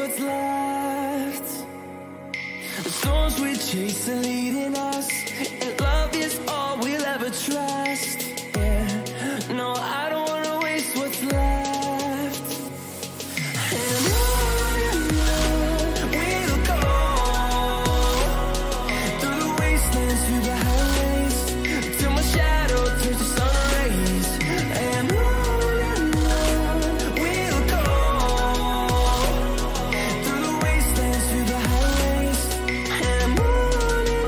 what's left. The storms we chase are leading us, and love is all we'll ever trust. Yeah, no, I don't wanna waste what's left. And on we'll go, through the wastelands, through the highways, till my shadow turns to sun rays. And on we'll go, through the wastelands, through the highways. And on we'll go.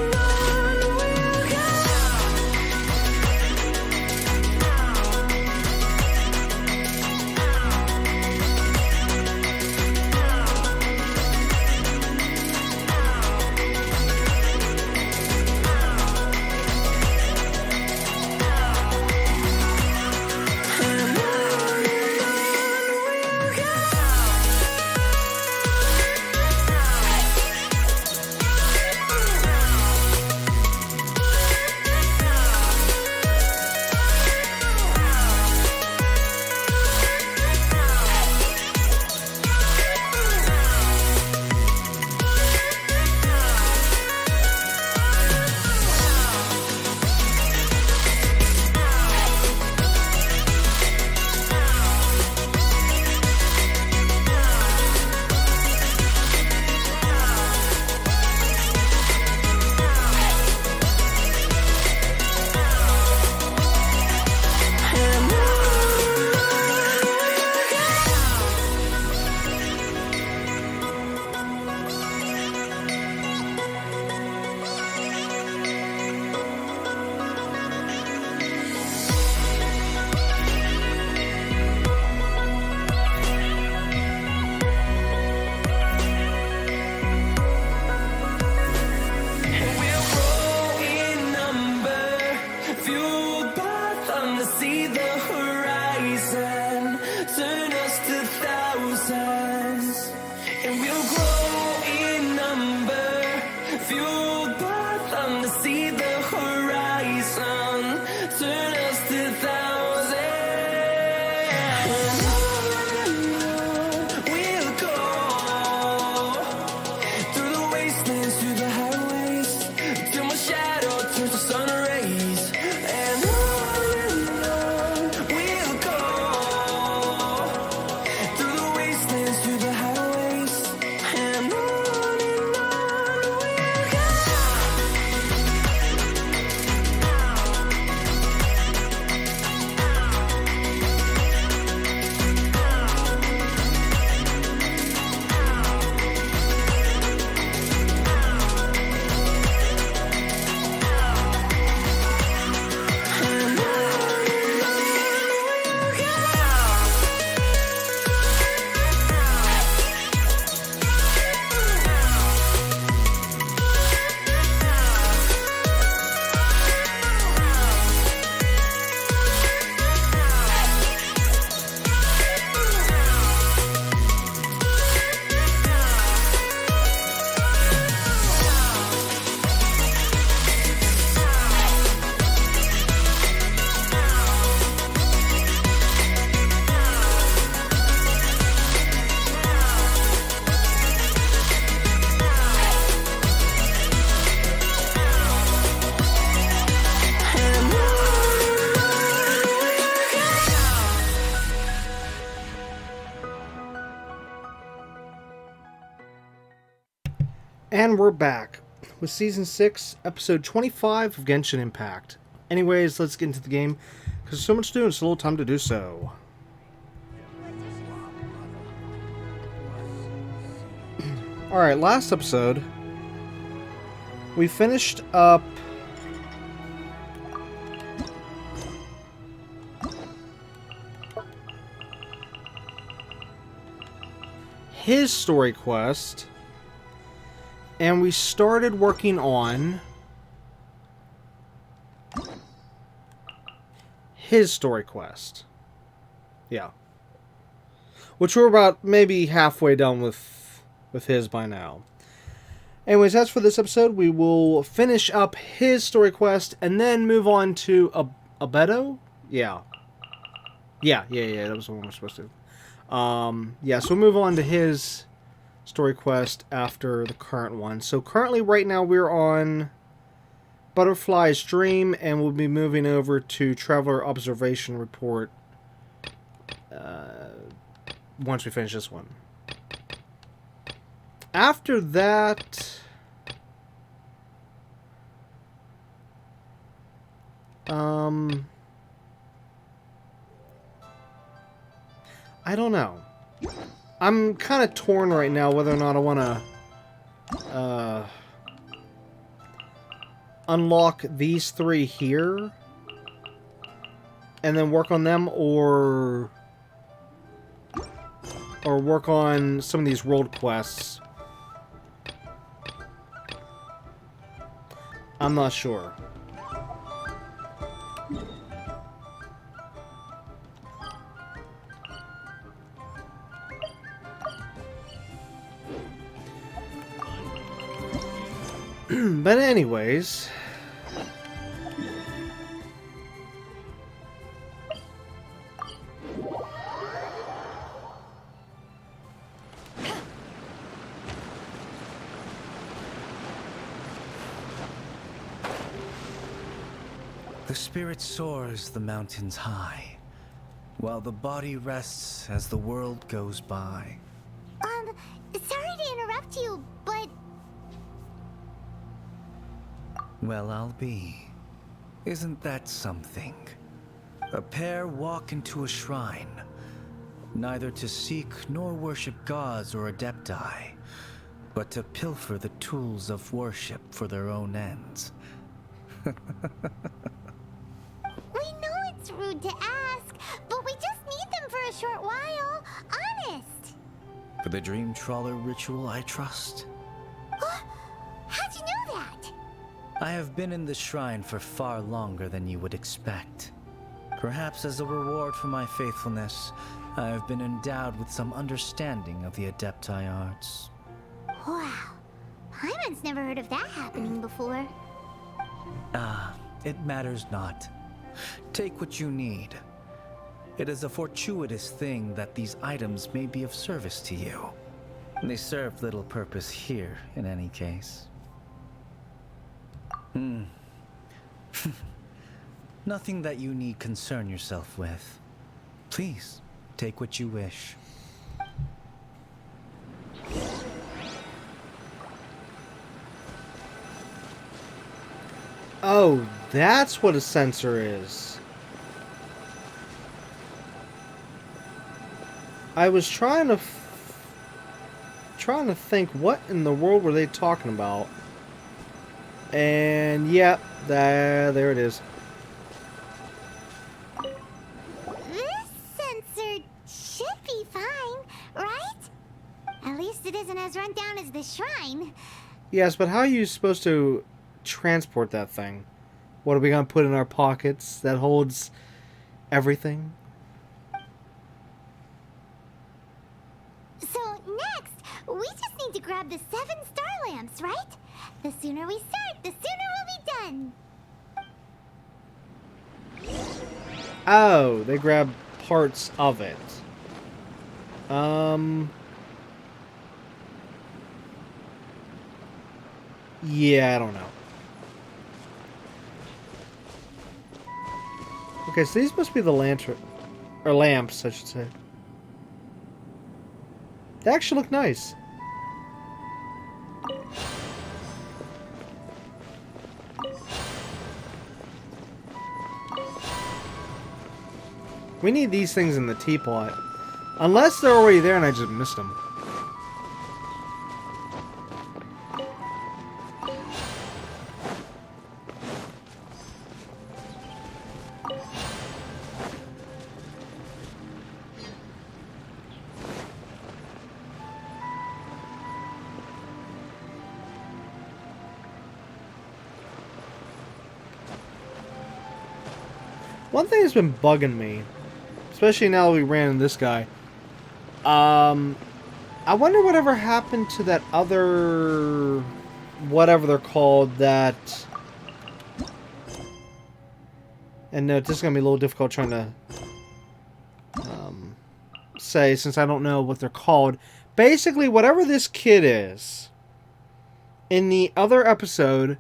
See the horizon, turn us to thousands, and we'll grow in number, fueled by thunder. See the horizon, turn us to thousands, and on we'll go, through the wastelands, through the highways, till my shadow turns to sun rays. And we'll go, through the wastelands, through the highways, and on we'll go. And we're back with Season 6, Episode 25 of Genshin Impact. Anyways, let's get into the game, because there's so much to do and it's a little time to do so. Alright, last episode, we finished up his story quest, and we started working on his story quest. Yeah. Which we're about maybe halfway done with his by now. Anyways, as for this episode, we will finish up his story quest and then move on to Abeto? Yeah. Yeah, that was the one we're supposed to. Yeah, so we'll move on to his story quest after the current one. So currently, right now, we're on Butterfly's Dream, and we'll be moving over to Traveler Observation Report once we finish this one. After that, I don't know. I'm kind of torn right now whether or not I want to unlock these 3 here and then work on them, or work on some of these world quests. I'm not sure. But anyways, the spirit soars the mountains high, while the body rests as the world goes by. Sorry to interrupt you, but... Well, I'll be. Isn't that something? A pair walk into a shrine, neither to seek nor worship gods or adepti, but to pilfer the tools of worship for their own ends. We know it's rude to ask, but we just need them for a short while. Honest. For the Dream Trawler ritual, I trust. How'd you know that? I have been in the shrine for far longer than you would expect. Perhaps as a reward for my faithfulness, I have been endowed with some understanding of the adepti arts. Wow. Paimon's never heard of that happening before. It matters not. Take what you need. It is a fortuitous thing that these items may be of service to you. They serve little purpose here, in any case. Nothing that you need concern yourself with. Please, take what you wish. oh, that's what a sensor is. I was trying to think, what in the world were they talking about? And yep, there it is. This sensor should be fine, right? At least it isn't as run down as the shrine. Yes, but how are you supposed to transport that thing? What are we gonna put in our pockets that holds everything? So next, we just need to grab the 7 star lamps, right? The sooner we start, the sooner we'll be done. Oh, they grab parts of it. Yeah, I don't know. Okay, so these must be the lantern, or lamps, I should say. They actually look nice. We need these things in the teapot. Unless they're already there and I just missed them. One thing that's been bugging me, especially now that we ran into this guy, I wonder whatever happened to that other, whatever they're called, that, and no, this is going to be a little difficult trying to say, since I don't know what they're called. Basically, whatever this kid is, in the other episode,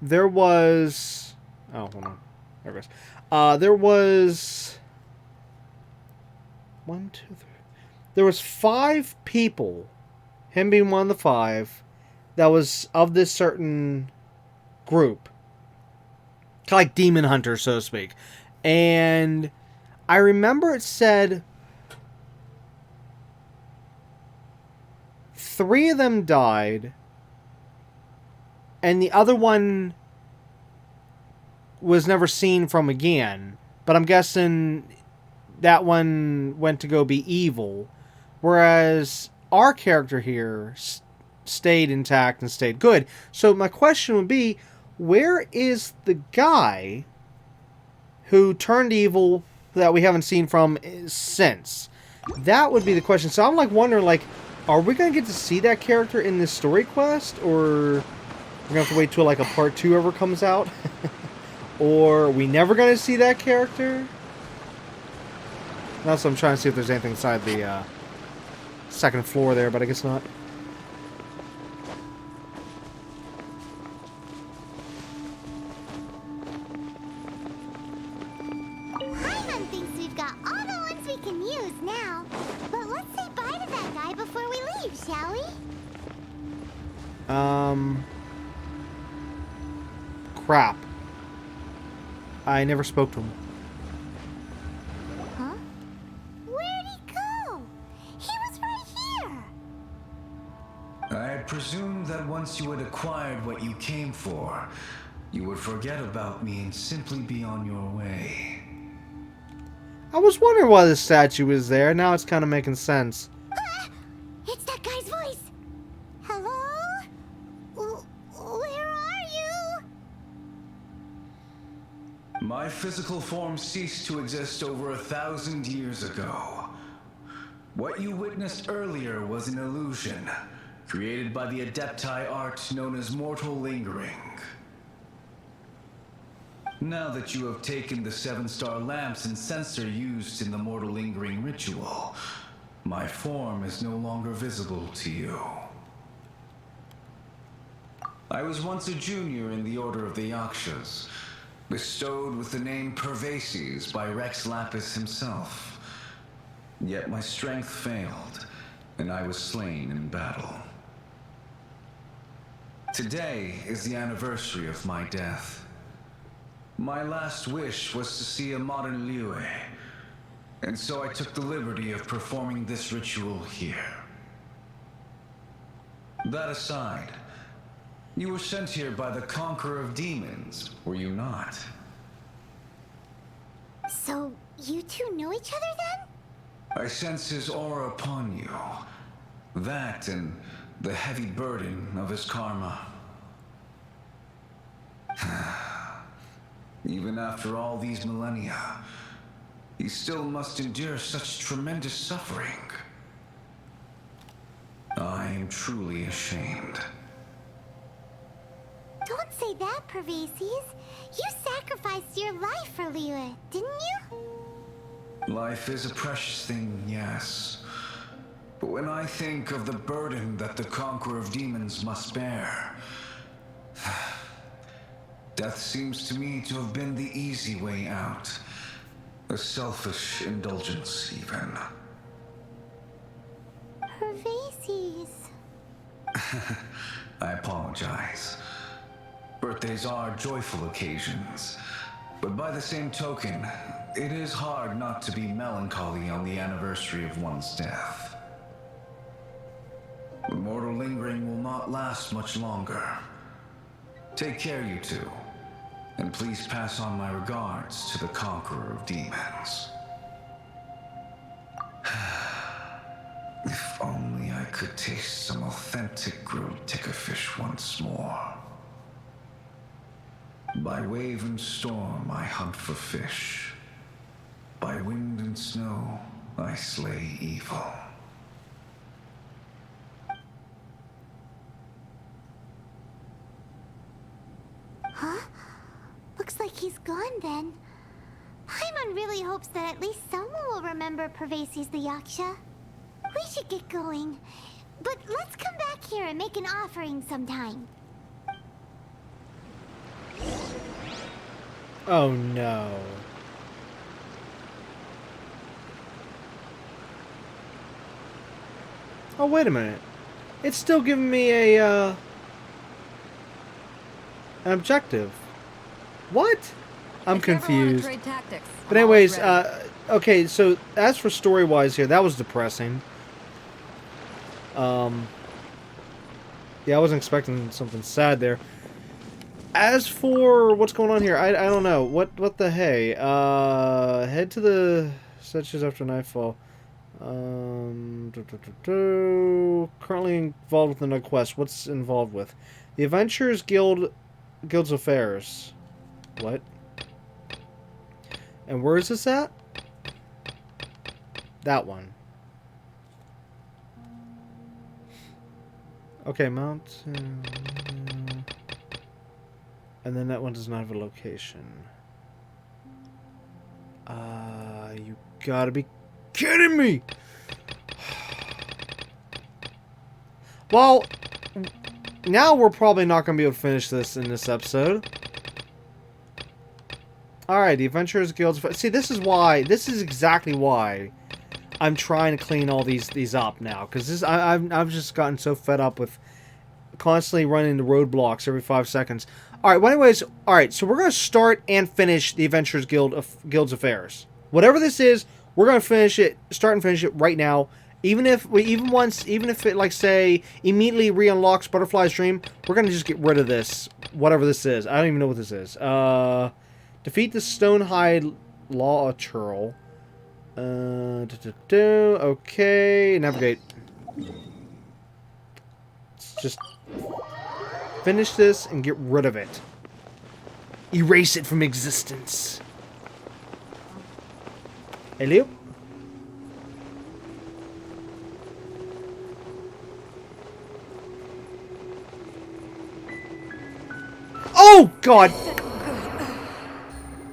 there was... Oh, hold on. There it goes. There was... 1, 2, 3... There was 5 people, him being one of the 5, that was of this certain group. Kind of like demon hunter, so to speak. And I remember it said 3 of them died, and the other one was never seen from again. But I'm guessing that one went to go be evil, whereas our character here stayed intact and stayed good. So my question would be, where is the guy who turned evil that we haven't seen from since? That would be the question. So I'm like wondering, like, are we going to get to see that character in this story quest, or we're going to have to wait till like a part 2 ever comes out? Or are we never going to see that character? That's what I'm trying to see if there's anything inside the second floor there, but I guess not. Paimon thinks we've got all the ones we can use now. But let's say bye to that guy before we leave, shall we? Crap. I never spoke to him. Huh? Where'd he go? He was right here. I presumed that once you had acquired what you came for, you would forget about me and simply be on your way. I was wondering why the statue was there. Now it's kind of making sense. Ah, it's that guy's voice. Hello? Where are you? My physical form ceased to exist over 1,000 years ago. What you witnessed earlier was an illusion, created by the Adepti art known as mortal lingering. Now that you have taken the 7-star lamps and censer used in the mortal lingering ritual, my form is no longer visible to you. I was once a junior in the Order of the Yakshas, bestowed with the name Pervases by Rex Lapis himself. Yet my strength failed, and I was slain in battle. Today is the anniversary of my death. My last wish was to see a modern Liyue, and so I took the liberty of performing this ritual here. That aside, you were sent here by the Conqueror of Demons, were you not? So, you two know each other then? I sense his aura upon you. That and the heavy burden of his karma. Even after all these millennia, he still must endure such tremendous suffering. I am truly ashamed. Don't say that, Pervases. You sacrificed your life for Liyue, didn't you? Life is a precious thing, yes. But when I think of the burden that the Conqueror of Demons must bear, death seems to me to have been the easy way out. A selfish indulgence, even. Pervases. I apologize. Birthdays are joyful occasions, but by the same token, it is hard not to be melancholy on the anniversary of one's death. The mortal lingering will not last much longer. Take care, you two. And please pass on my regards to the Conqueror of Demons. If only I could taste some authentic grilled tickerfish once more. By wave and storm I hunt for fish. By wind and snow I slay evil. Huh? Looks like he's gone then. Paimon Everyone really hopes that at least someone will remember Pervasi's the Yaksha. We should get going. But let's come back here and make an offering sometime. Oh no. Oh, wait a minute. It's still giving me an objective. What? I'm confused. But anyways, okay, so as for story-wise here, that was depressing. Yeah, I wasn't expecting something sad there. As for what's going on here, I don't know. What the hey? Head to the sections after nightfall. Currently involved with another quest. What's involved with? The Adventurers Guild's affairs. What? And where is this at? That one. Okay, mountain. And then that one does not have a location. You gotta be kidding me! Well, now we're probably not gonna be able to finish this in this episode. Alright, the Adventurers Guilds. See, this is exactly why I'm trying to clean all these up now. Because I've just gotten so fed up with constantly running into roadblocks every 5 seconds. Alright, well anyways, alright, so we're going to start and finish the Adventurers Guild's affairs. Whatever this is, we're going to start and finish it right now. Even if it, like, say, immediately re-unlocks Butterfly's Dream, we're going to just get rid of this, whatever this is. I don't even know what this is. Defeat the Stonehide Law Churl. Okay, navigate. Let's just finish this and get rid of it. Erase it from existence. Hello? Oh, God!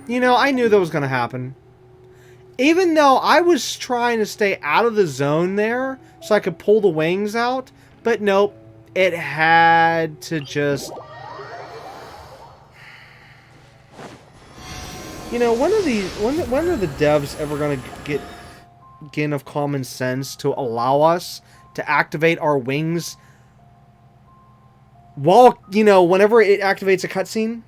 You know, I knew that was going to happen. Even though I was trying to stay out of the zone there so I could pull the wings out, but nope, it had to just... You know, when are the devs ever going to get enough common sense to allow us to activate our wings while, you know, whenever it activates a cutscene?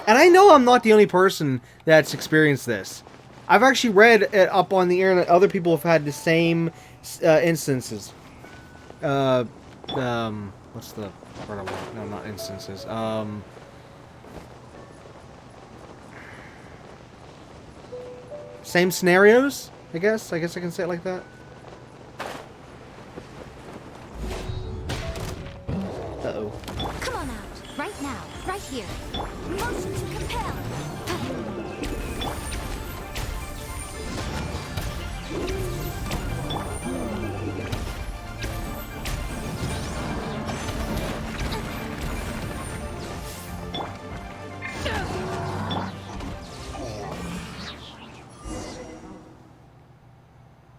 And I know I'm not the only person that's experienced this. I've actually read it up on the internet. Other people have had the same instances. What's the word I want? No, not instances. Same scenarios, I guess. I guess I can say it like that. Uh-oh. Come on out. Right now. Right here. Motion to compel.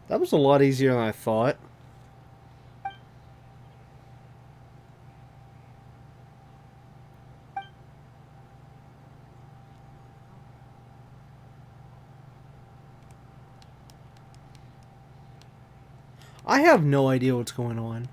That was a lot easier than I thought. I have no idea what's going on.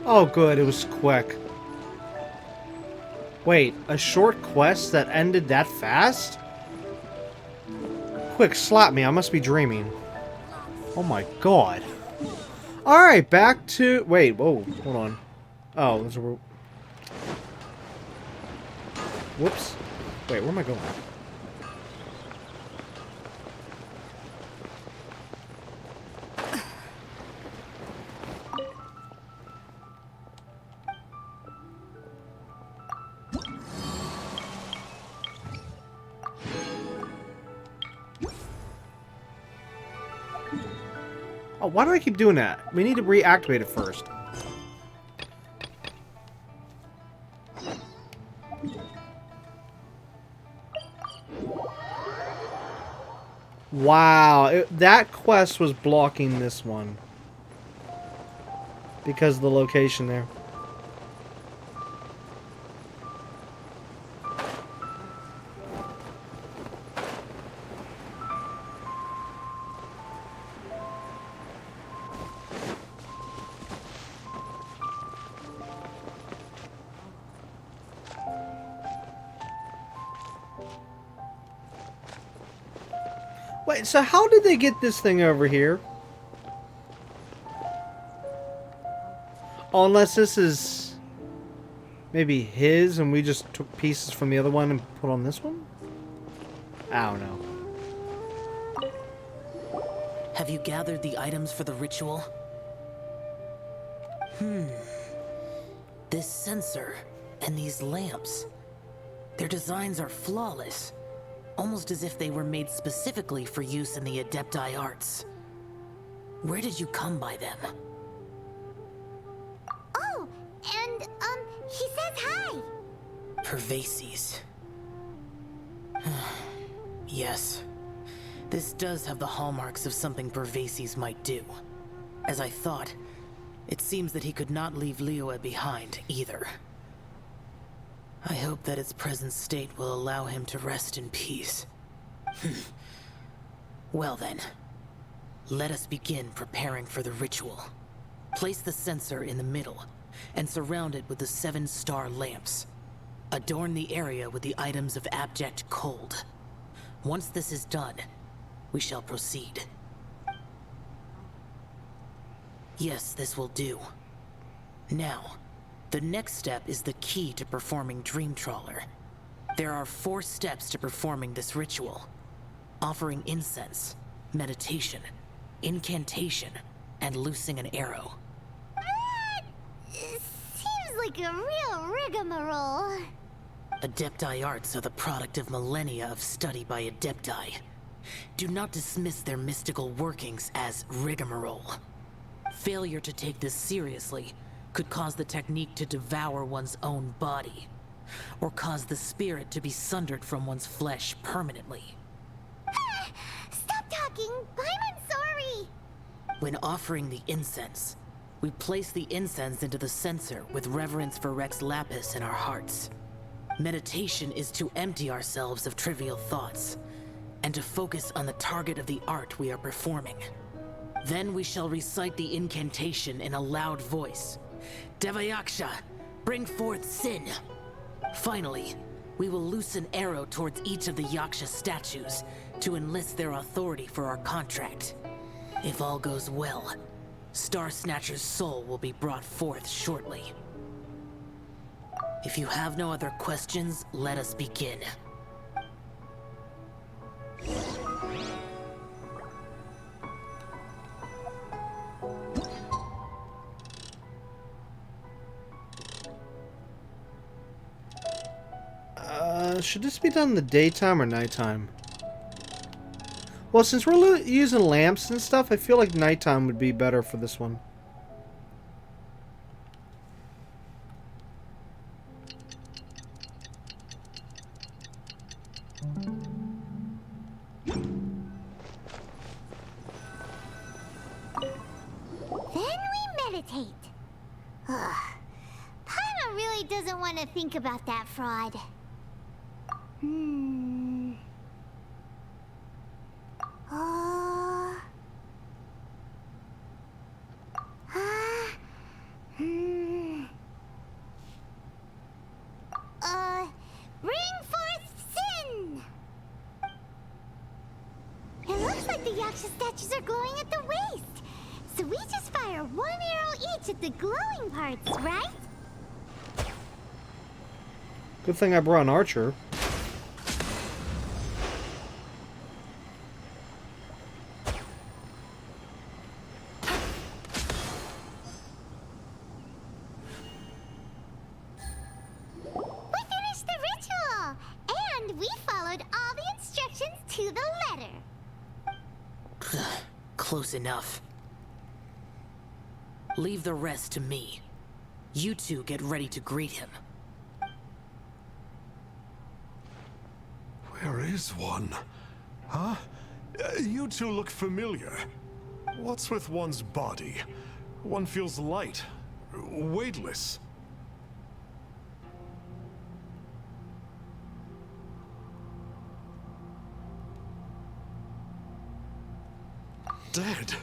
Oh, good. It was quick. Wait, a short quest that ended that fast? Quick, slap me. I must be dreaming. Oh my god. Alright, back to... Wait, whoa. Hold on. Oh, there's a... Whoops. Wait, where am I going? Oh, why do I keep doing that? We need to reactivate it first. Wow, that quest was blocking this one. Because of the location there. Wait, so how did they get this thing over here? Oh, unless this is maybe his and we just took pieces from the other one and put on this one? I don't know. Have you gathered the items for the ritual? This sensor and these lamps. Their designs are flawless. Almost as if they were made specifically for use in the Adepti arts. Where did you come by them? Oh, and, he says hi. Pervases. Yes. This does have the hallmarks of something Pervases might do. As I thought, it seems that he could not leave Liyue behind, either. I hope that its present state will allow him to rest in peace. Well then, let us begin preparing for the ritual. Place the sensor in the middle, and surround it with the 7-star lamps. Adorn the area with the items of abject cold. Once this is done, we shall proceed. Yes, this will do. Now, the next step is the key to performing Dream Trawler. There are 4 steps to performing this ritual. Offering incense, meditation, incantation, and loosing an arrow. It seems like a real rigmarole. Adepti arts are the product of millennia of study by Adepti. Do not dismiss their mystical workings as rigmarole. Failure to take this seriously could cause the technique to devour one's own body, or cause the spirit to be sundered from one's flesh permanently. Stop talking! I'm sorry! When offering the incense, we place the incense into the censer with reverence for Rex Lapis in our hearts. Meditation is to empty ourselves of trivial thoughts, and to focus on the target of the art we are performing. Then we shall recite the incantation in a loud voice. Devayaksha, bring forth sin! Finally, we will loose an arrow towards each of the Yaksha statues to enlist their authority for our contract. If all goes well, Star Snatcher's soul will be brought forth shortly. If you have no other questions, let us begin. Should this be done in the daytime or nighttime? Well, since we're using lamps and stuff, I feel like nighttime would be better for this one. Then we meditate. Ugh. Paimon really doesn't want to think about that fraud. Yasha statues are glowing at the waist. So we just fire one arrow each at the glowing parts, right? Good thing I brought an archer. We finished the ritual! And we followed all the instructions to the letter. Close enough. Leave the rest to me. You two get ready to greet him. Where is one? Huh? You two look familiar. What's with one's body? One feels light, weightless. Dead?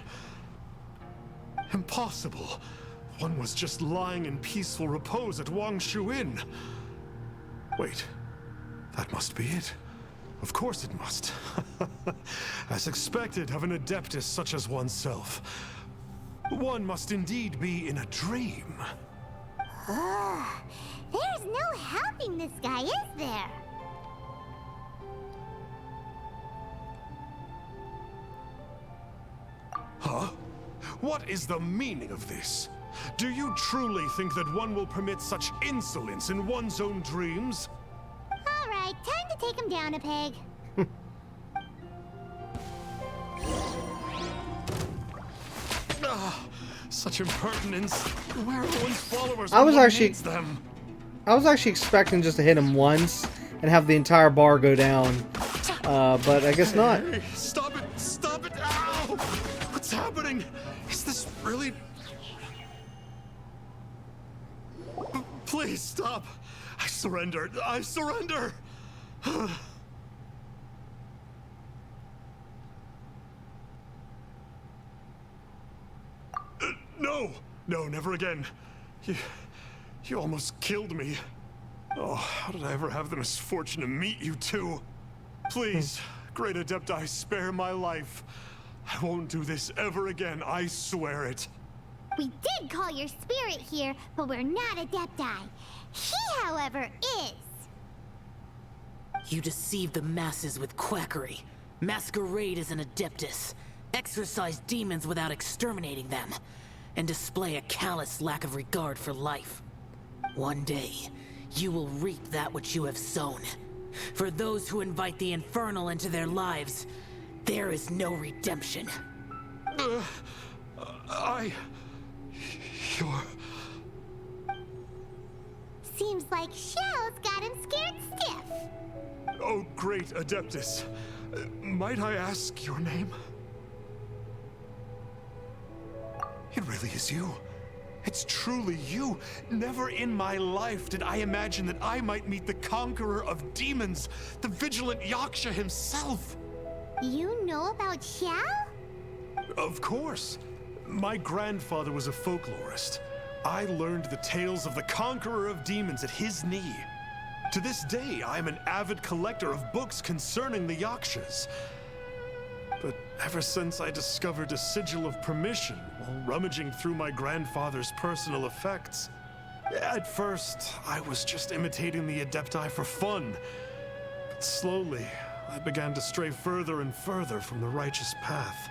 Impossible. One was just lying in peaceful repose at Wangshu Inn. Wait, that must be it. Of course it must. As expected of an adeptus such as oneself. One must indeed be in a dream. There's no helping this guy, is there? Huh? What is the meaning of this? Do you truly think that one will permit such insolence in one's own dreams? Alright, time to take him down a peg. Such impertinence. Where are one's followers? I was when one actually- needs them? I was actually expecting just to hit him once and have the entire bar go down. But I guess not. Hey, stop it! Stop it! Ow! What's happening? Is this really... Please stop! I surrender! I surrender! No! No, never again. You almost killed me. Oh, how did I ever have the misfortune to meet you two? Please, great Adepti, spare my life. I won't do this ever again, I swear it. We did call your spirit here, but we're not Adepti. He, however, is. You deceive the masses with quackery. Masquerade as an adeptus. Exorcise demons without exterminating them. And display a callous lack of regard for life. One day, you will reap that which you have sown. For those who invite the infernal into their lives, there is no redemption. You're... Seems like Xiao's got him scared stiff. Oh, great Adeptus. Might I ask your name? It really is you. It's truly you. Never in my life did I imagine that I might meet the conqueror of demons, the vigilant Yaksha himself. You know about Xiao? Of course. My grandfather was a folklorist. I learned the tales of the conqueror of demons at his knee. To this day, I am an avid collector of books concerning the Yakshas. But ever since I discovered a sigil of permission while rummaging through my grandfather's personal effects, at first, I was just imitating the Adepti for fun. But slowly, I began to stray further and further from the righteous path.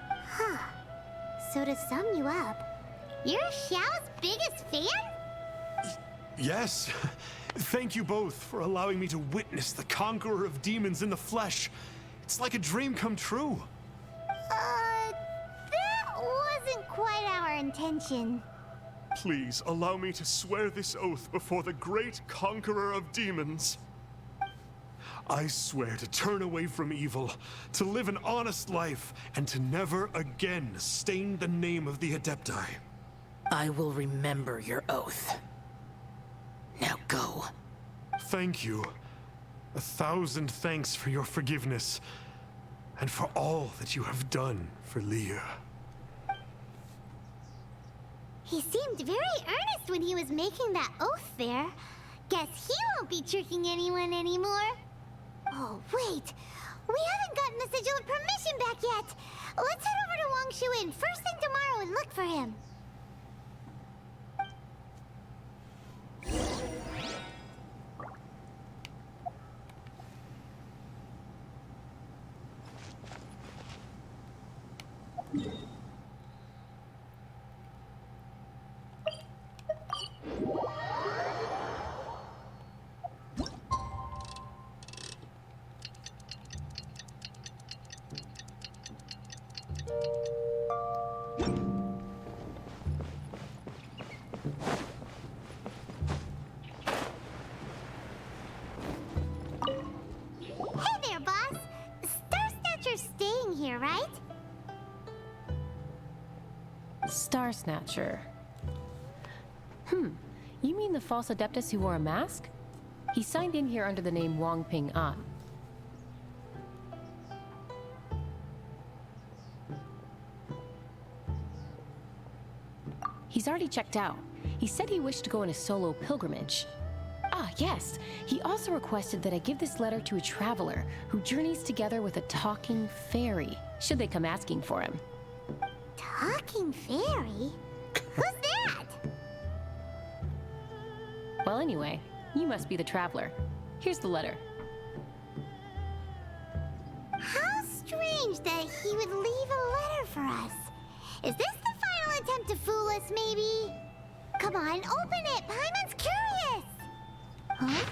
Huh. So to sum you up, you're Xiao's biggest fan? Yes. Thank you both for allowing me to witness the conqueror of demons in the flesh. It's like a dream come true. That wasn't quite our intention. Please allow me to swear this oath before the great conqueror of demons. I swear to turn away from evil, to live an honest life, and to never again stain the name of the Adepti. I will remember your oath. Now go. Thank you. 1,000 thanks for your forgiveness, and for all that you have done for Leah. He seemed very earnest when he was making that oath there. Guess he won't be tricking anyone anymore. Oh, wait. We haven't gotten the sigil of permission back yet. Let's head over to Wang Shuin first thing tomorrow and look for him. Hey there, boss. Star Snatcher's staying here, right? Star Snatcher. You mean the false adeptus who wore a mask? He signed in here under the name Wang Ping An. He's already checked out. He said he wished to go on a solo pilgrimage. Ah, yes. He also requested that I give this letter to a traveler who journeys together with a talking fairy, should they come asking for him. Talking fairy? Who's that? Well, anyway, you must be the traveler. Here's the letter. How strange that he would leave a letter for us. Is this the final attempt to fool us, maybe? Come on, open it! Paimon's curious! Huh?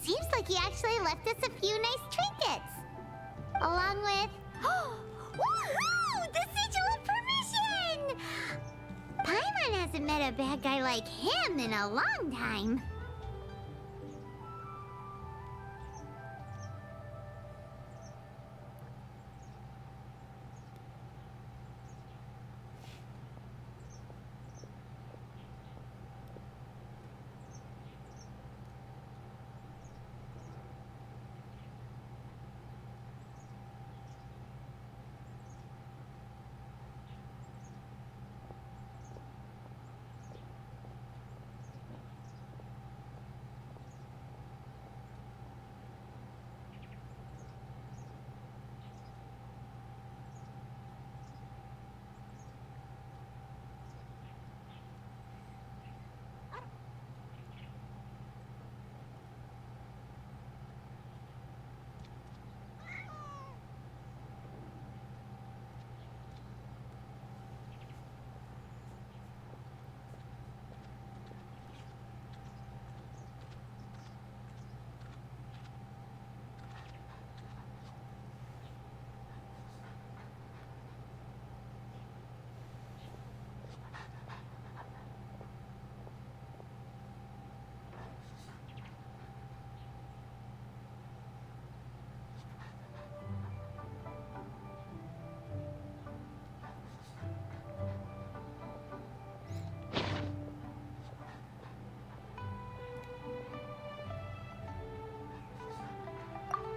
Seems like he actually left us a few nice trinkets. Along with... Woohoo! The sigil of permission! Paimon hasn't met a bad guy like him in a long time.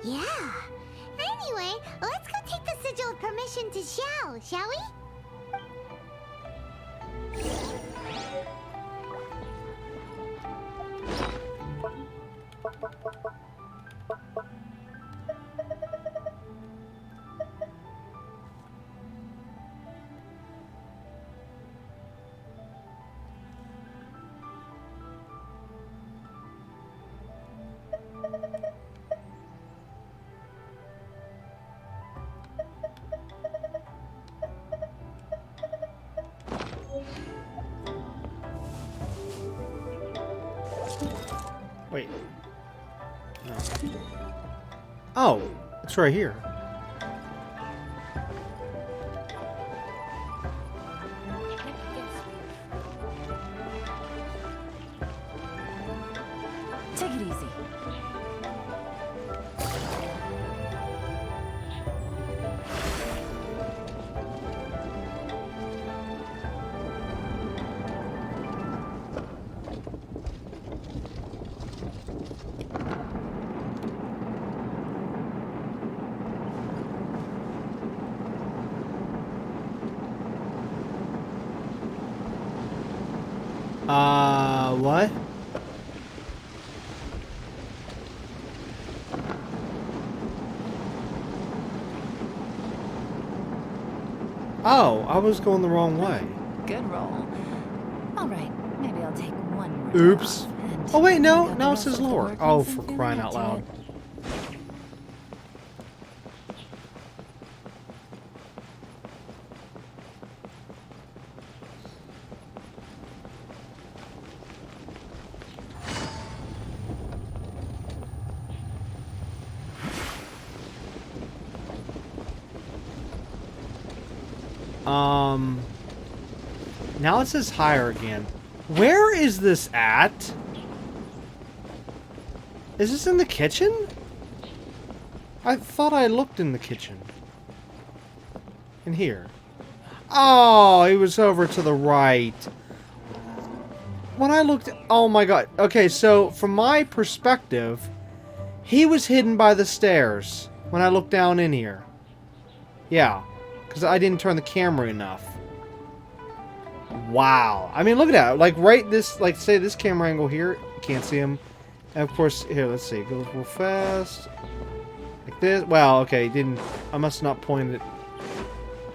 Yeah. Anyway, let's go take the sigil of permission to Xiao, shall we? Wait. No. Oh, it's right here. Take it easy. What? Oh, I was going the wrong way. Good roll. All right, maybe I'll take one more. Oops. off and Oh wait, no, work out the now it rest says of the lower. work Oh, once I'm for feeling crying up out to loud. it. Now it says higher again. Where is this at? Is this in the kitchen? I thought I looked in the kitchen. In here. Oh, he was over to the right. When I looked... Oh my god. Okay, so from my perspective, he was hidden by the stairs when I looked down in here. Yeah. Because I didn't turn the camera enough. Wow. I mean, look at that. Like, right this... Like, say this camera angle here. Can't see him. And, of course, here, let's see. Go real fast. Like this. Wow, okay. Didn't... I must not point it...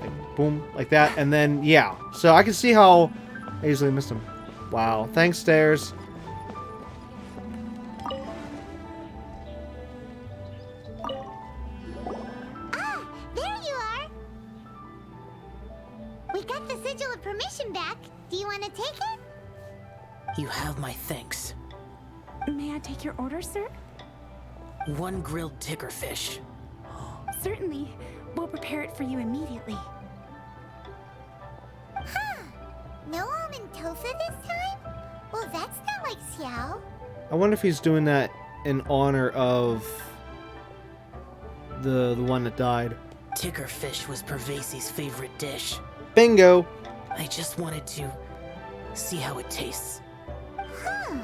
Like, boom. Like that. And then, yeah. So, I can see how I easily missed him. Wow. Thanks, stairs. Ah, there you are. We got the sigil of permission back. Do you want to take it? You have my thanks. May I take your order, sir? One grilled ticker fish. Certainly. We'll prepare it for you immediately. Huh. No almond tofu this time? Well, that's not like Xiao. I wonder if he's doing that in honor of the one that died. Ticker fish was Pervasi's favorite dish. Bingo! I just wanted to see how it tastes. Huh.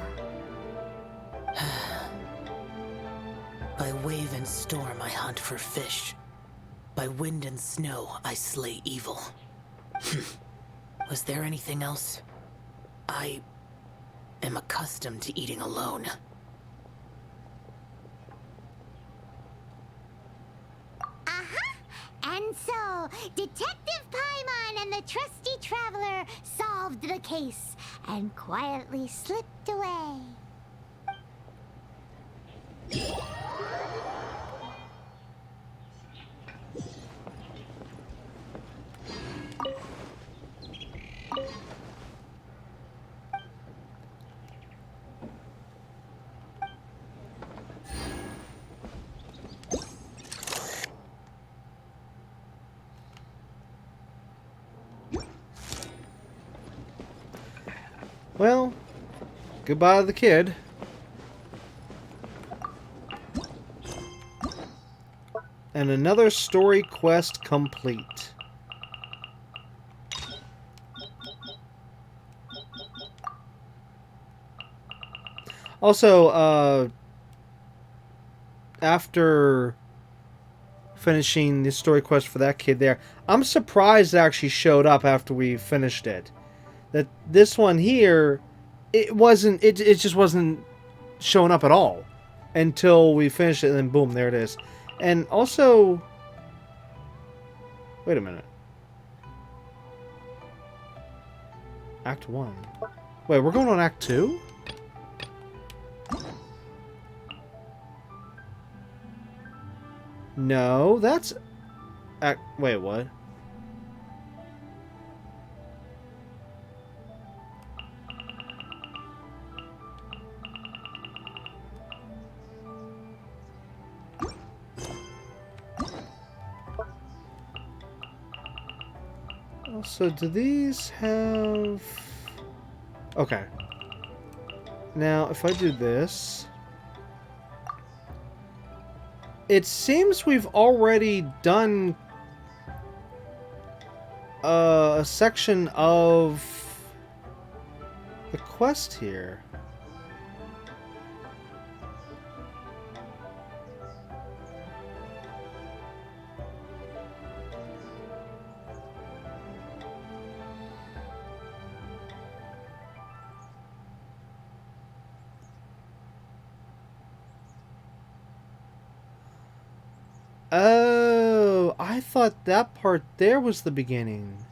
By wave and storm I hunt for fish. By wind and snow I slay evil. Was there anything else? I am accustomed to eating alone. Uh-huh. And so, Detective Paimon and the trusty traveler solved the case and quietly slipped away. Well, goodbye to the kid. And another story quest complete. Also, after finishing the story quest for that kid there, I'm surprised it actually showed up after we finished it. That this one here, it just wasn't showing up at all until we finished it, and then boom, there it is. And also, wait a minute. Act 1. Wait, we're going on Act 2? No, that's Act... Wait, what? Also, do these have... Okay. Now, if I do this... It seems we've already done a section of the quest here. Oh, I thought that part there was the beginning.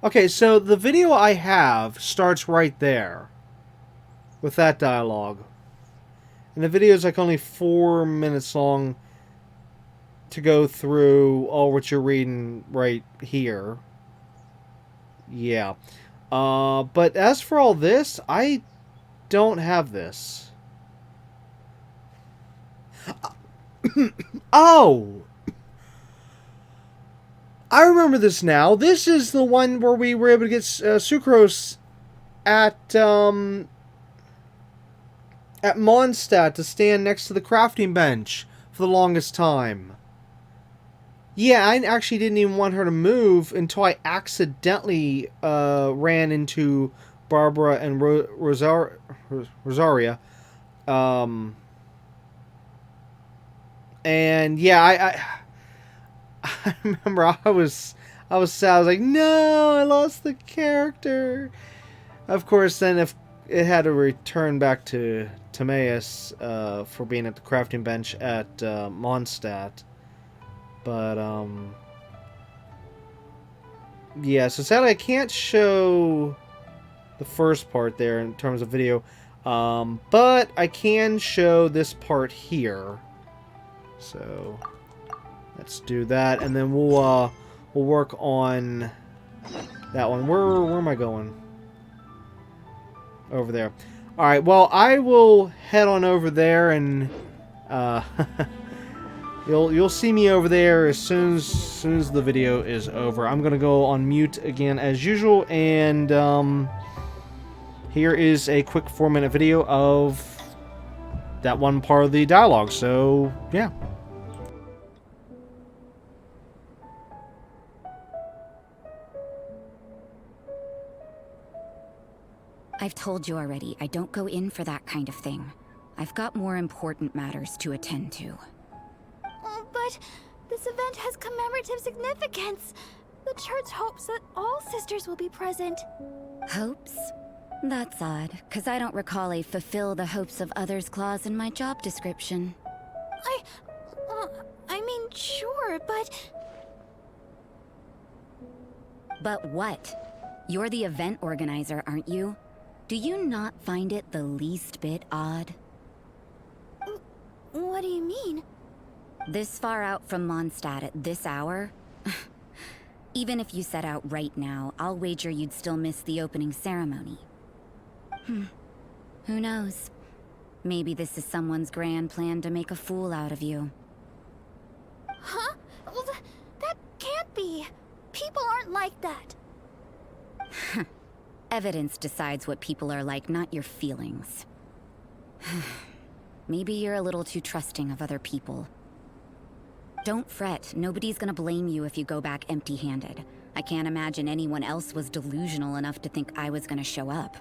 Okay, so the video I have starts right there. With that dialogue. And the video is like only 4 minutes long to go through all what you're reading right here. Yeah. But as for all this, I don't have this. Oh! I remember this now. This is the one where we were able to get Sucrose at Mondstadt to stand next to the crafting bench for the longest time. Yeah, I actually didn't even want her to move until I accidentally ran into Barbara and Rosaria. And yeah, I remember I was sad. I was like, no, I lost the character. Of course, then if it had to return back to Timaeus for being at the crafting bench at Mondstadt. But yeah, so sadly I can't show the first part there in terms of video. But I can show this part here. So let's do that, and then we'll work on that one. Where am I going? Over there. All right. Well, I will head on over there, and you'll see me over there as soon as the video is over. I'm gonna go on mute again as usual, and here is a quick 4-minute video of that one part of the dialogue. So yeah. I've told you already, I don't go in for that kind of thing. I've got more important matters to attend to. Oh, but this event has commemorative significance. The church hopes that all sisters will be present. Hopes? That's odd, because I don't recall a fulfill the hopes of others clause in my job description. I mean, sure, but... But what? You're the event organizer, aren't you? Do you not find it the least bit odd? What do you mean? This far out from Mondstadt at this hour? Even if you set out right now, I'll wager you'd still miss the opening ceremony. Who knows? Maybe this is someone's grand plan to make a fool out of you. Huh? Well, that can't be. People aren't like that. Evidence decides what people are like, not your feelings. Maybe you're a little too trusting of other people. Don't fret, nobody's gonna blame you if you go back empty-handed. I can't imagine anyone else was delusional enough to think I was gonna show up.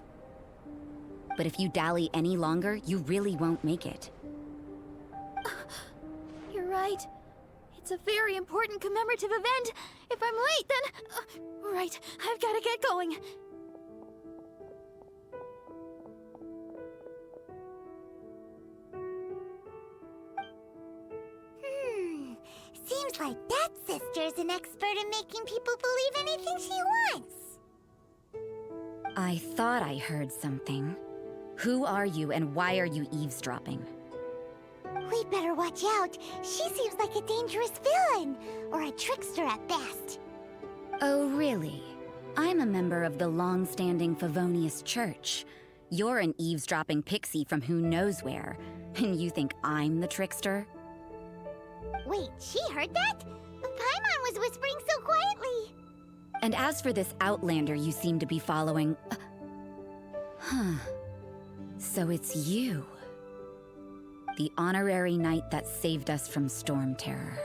But if you dally any longer, you really won't make it. You're right. It's a very important commemorative event. If I'm late, then... right, I've gotta get going. Seems like that sister's an expert in making people believe anything she wants. I thought I heard something. Who are you and why are you eavesdropping? We'd better watch out. She seems like a dangerous villain, or a trickster at best. Oh, really? I'm a member of the long-standing Favonius Church. You're an eavesdropping pixie from who knows where, and you think I'm the trickster? Wait, she heard that? Paimon was whispering so quietly. And as for this outlander you seem to be following... So it's you. The honorary knight that saved us from Storm Terror.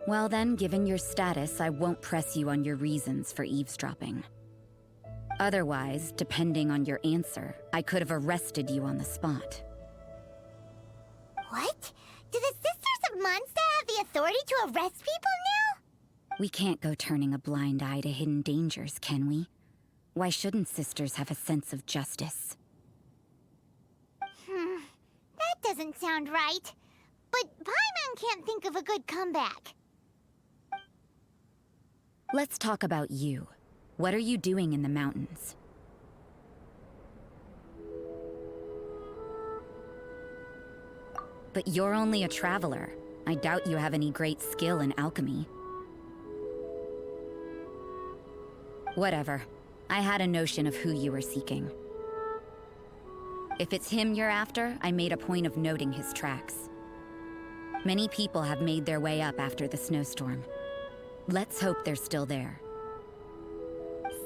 Well then, given your status, I won't press you on your reasons for eavesdropping. Otherwise, depending on your answer, I could have arrested you on the spot. What? Do the Sisters of Mondstadt have the authority to arrest people now? We can't go turning a blind eye to hidden dangers, can we? Why shouldn't sisters have a sense of justice? That doesn't sound right. But Paimon can't think of a good comeback. Let's talk about you. What are you doing in the mountains? But you're only a traveler. I doubt you have any great skill in alchemy. Whatever. I had a notion of who you were seeking. If it's him you're after, I made a point of noting his tracks. Many people have made their way up after the snowstorm. Let's hope they're still there.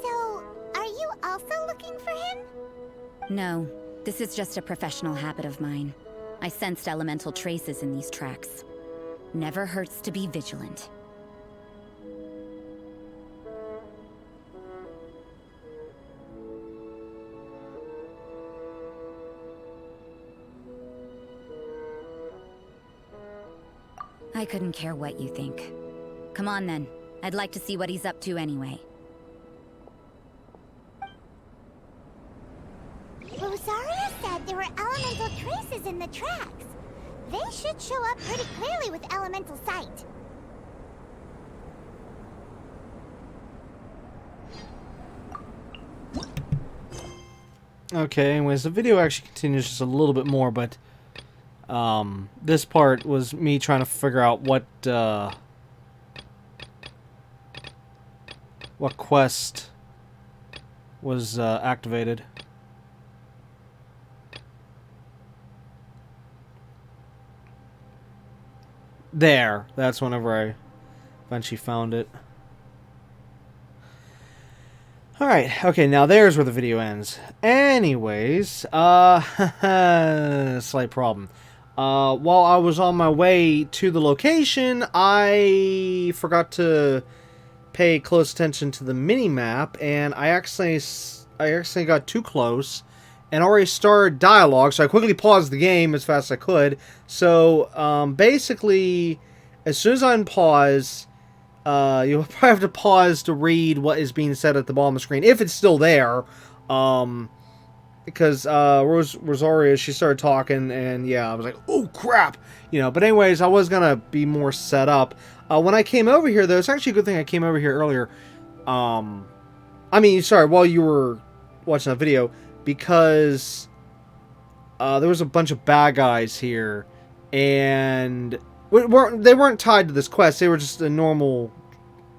So, are you also looking for him? No, this is just a professional habit of mine. I sensed elemental traces in these tracks. Never hurts to be vigilant. I couldn't care what you think. Come on then. I'd like to see what he's up to anyway. Rosaria said there were elemental traces in the tracks. They should show up pretty clearly with elemental sight. Okay, anyways, the video actually continues just a little bit more, but this part was me trying to figure out what quest was activated. There, that's whenever I eventually found it. Alright, okay, now there's where the video ends. Anyways, slight problem. While I was on my way to the location, I forgot to pay close attention to the mini-map, and I accidentally got too close and already started dialogue, so I quickly paused the game as fast as I could. So, basically, as soon as I unpause, you'll probably have to pause to read what is being said at the bottom of the screen, if it's still there. Because Rosaria, she started talking, and yeah, I was like, oh crap! You know, but anyways, I was gonna be more set up. When I came over here, though, it's actually a good thing I came over here earlier. I mean, sorry, while you were watching that video, because there was a bunch of bad guys here, and they weren't tied to this quest. They were just a normal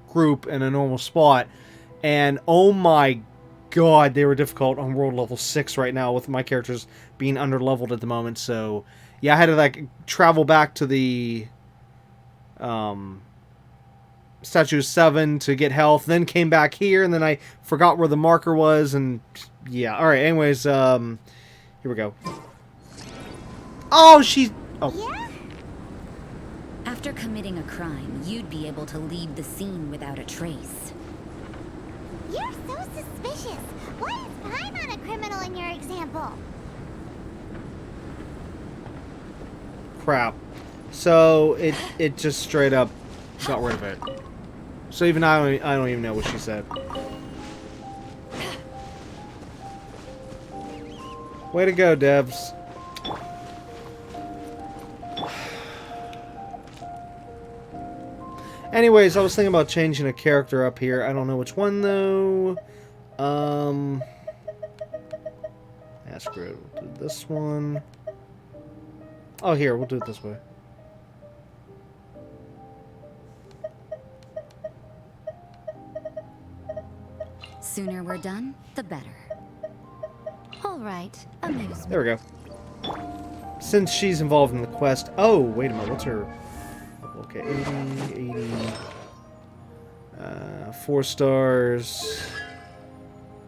group in a normal spot, and oh my god, they were difficult on world level 6 right now, with my characters being under-leveled at the moment. So yeah, I had to like travel back to the Statue 7 to get health, then came back here, and then I forgot where the marker was, and yeah. Alright, anyways, here we go. Oh, she's... Oh. Yeah? After committing a crime, you'd be able to leave the scene without a trace. You're so suspicious. Why is Paimon a criminal in your example? Crap. So, it just straight up got rid of it. So even I don't even know what she said. Way to go, Devs. Anyways, I was thinking about changing a character up here. I don't know which one, though. Yeah, screw it. We'll do this one. Oh, here. We'll do it this way. Sooner we're done, the better. All right, amuse me. There we go. Since she's involved in the quest... Oh, wait a minute. What's her... Okay, 80... 4 stars.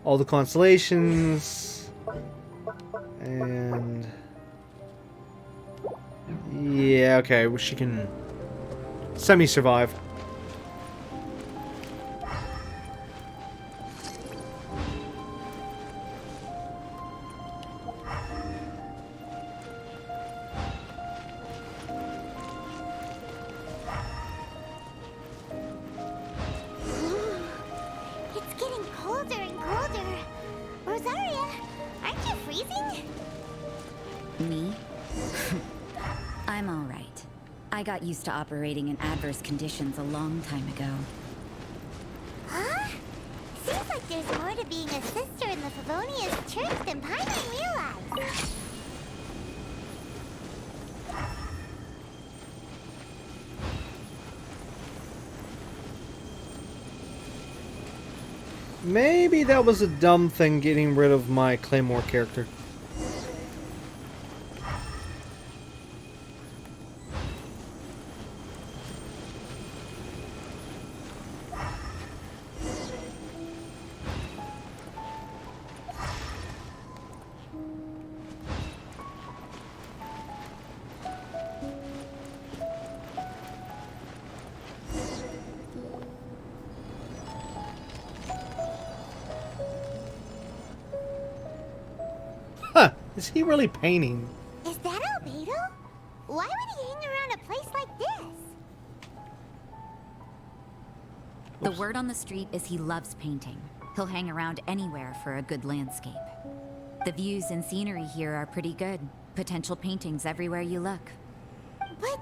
All the constellations. And... Yeah, okay. Well, she can semi-survive. I'm all right. I got used to operating in adverse conditions a long time ago. Huh? Seems like there's more to being a sister in the Favonius Church than Paimon realized. Maybe that was a dumb thing, getting rid of my Claymore character. Huh, is he really painting? Is that Albedo? Why would he hang around a place like this? The word on the street is he loves painting. He'll hang around anywhere for a good landscape. The views and scenery here are pretty good. Potential paintings everywhere you look. But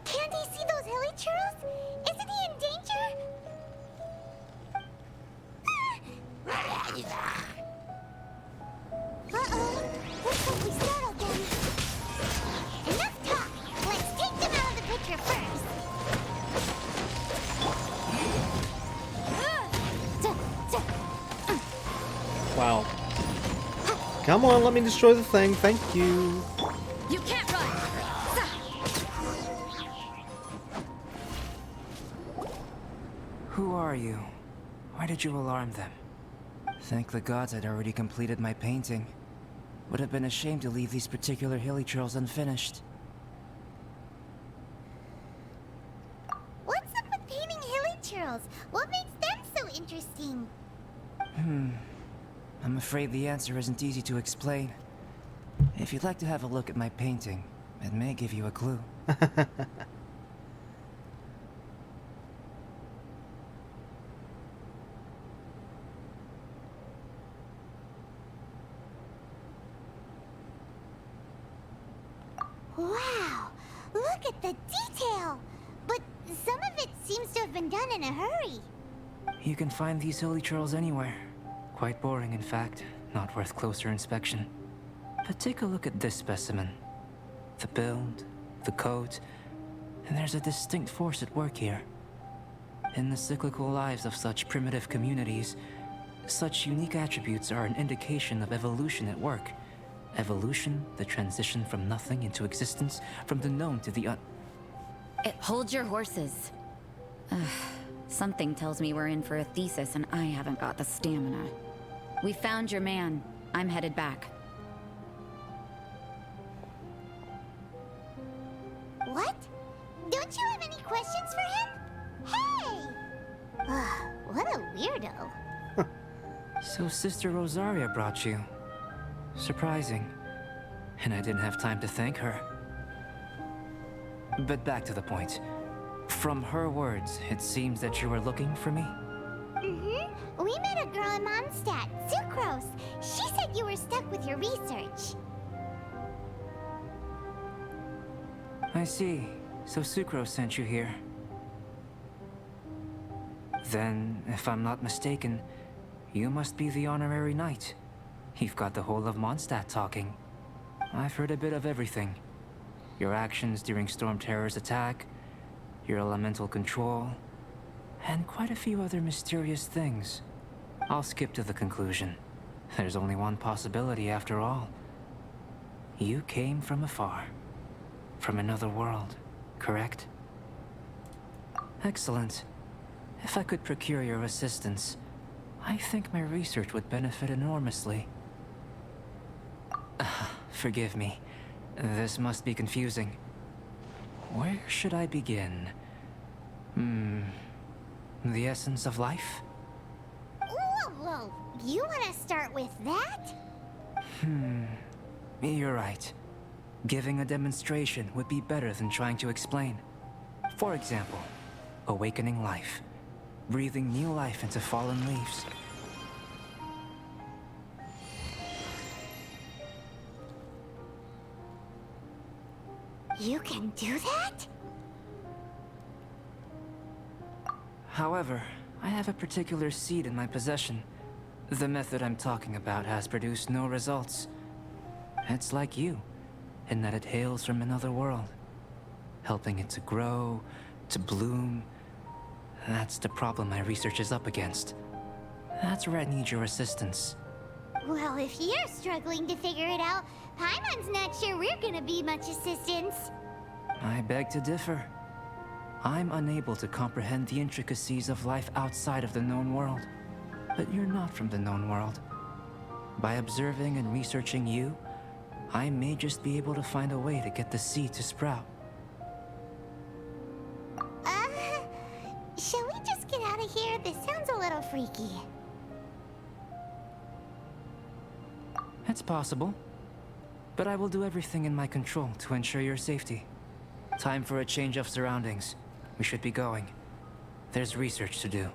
can't he see those hilichurls? Isn't he in danger? Uh-oh. Looks like we startled them. Enough talk. Let's take them out of the picture first. Wow. Come on, let me destroy the thing. Thank you. You can't run! Who are you? Why did you alarm them? Thank the gods I'd already completed my painting. Would have been a shame to leave these particular hilichurls unfinished. What's up with painting hilichurls? What makes them so interesting? I'm afraid the answer isn't easy to explain. If you'd like to have a look at my painting, it may give you a clue. Wow! Look at the detail! But some of it seems to have been done in a hurry. You can find these hilichurls anywhere. Quite boring, in fact. Not worth closer inspection. But take a look at this specimen. The build, the coat, and there's a distinct force at work here. In the cyclical lives of such primitive communities, such unique attributes are an indication of evolution at work. Evolution, the transition from nothing into existence, from the known to the Hold your horses. Something tells me we're in for a thesis and I haven't got the stamina. We found your man. I'm headed back. What? Don't you have any questions for him? Hey! What a weirdo. So Sister Rosaria brought you. Surprising. And I didn't have time to thank her. But back to the point. From her words, it seems that you were looking for me? Mm-hmm. We met a girl in Mondstadt, Sucrose. She said you were stuck with your research. I see. So Sucrose sent you here. Then, if I'm not mistaken, you must be the honorary knight. You've got the whole of Mondstadt talking. I've heard a bit of everything. Your actions during Storm Terror's attack, your elemental control, and quite a few other mysterious things. I'll skip to the conclusion. There's only one possibility after all. You came from afar. From another world, correct? Excellent. If I could procure your assistance, I think my research would benefit enormously. Forgive me. This must be confusing. Where should I begin? The essence of life? Whoa. You want to start with that? You're right. Giving a demonstration would be better than trying to explain. For example, awakening life. Breathing new life into fallen leaves. You can do that? However, I have a particular seed in my possession. The method I'm talking about has produced no results. It's like you, in that it hails from another world. Helping it to grow, to bloom. That's the problem my research is up against. That's where I need your assistance. Well, if you're struggling to figure it out, Paimon's not sure we're gonna be much assistance. I beg to differ. I'm unable to comprehend the intricacies of life outside of the known world. But you're not from the known world. By observing and researching you, I may just be able to find a way to get the seed to sprout. Shall we just get out of here? This sounds a little freaky. It's possible. But I will do everything in my control to ensure your safety. Time for a change of surroundings. We should be going. There's research to do.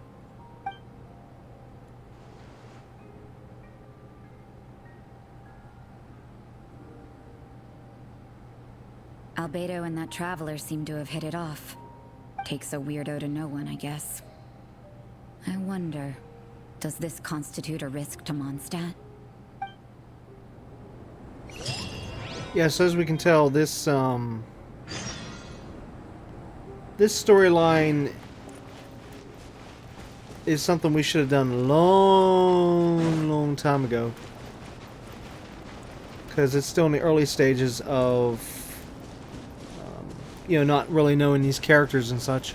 Albedo and that traveler seem to have hit it off. Takes a weirdo to know one, I guess. I wonder, does this constitute a risk to Mondstadt? Yeah, so as we can tell, this this storyline is something we should have done a long time ago. Because it's still in the early stages of, you know, not really knowing these characters and such.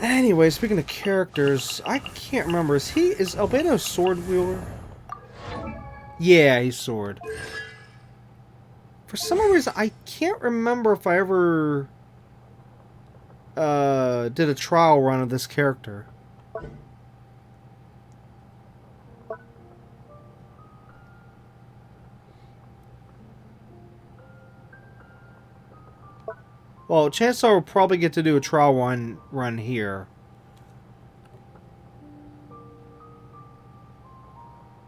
Anyway, speaking of characters, I can't remember. Is Albedo sword wielder? Yeah, he's sword. For some reason, I can't remember if I ever did a trial run of this character. Well, chances are we'll probably get to do a trial run here.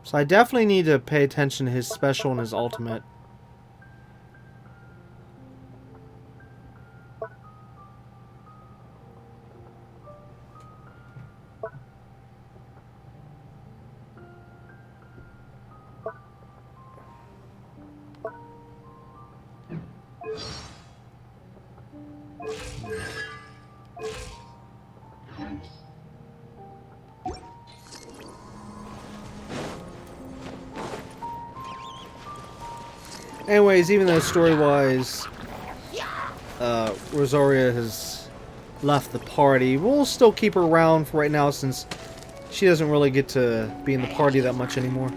So I definitely need to pay attention to his special and his ultimate. Anyways, even though story-wise, Rosaria has left the party, we'll still keep her around for right now since she doesn't really get to be in the party that much anymore.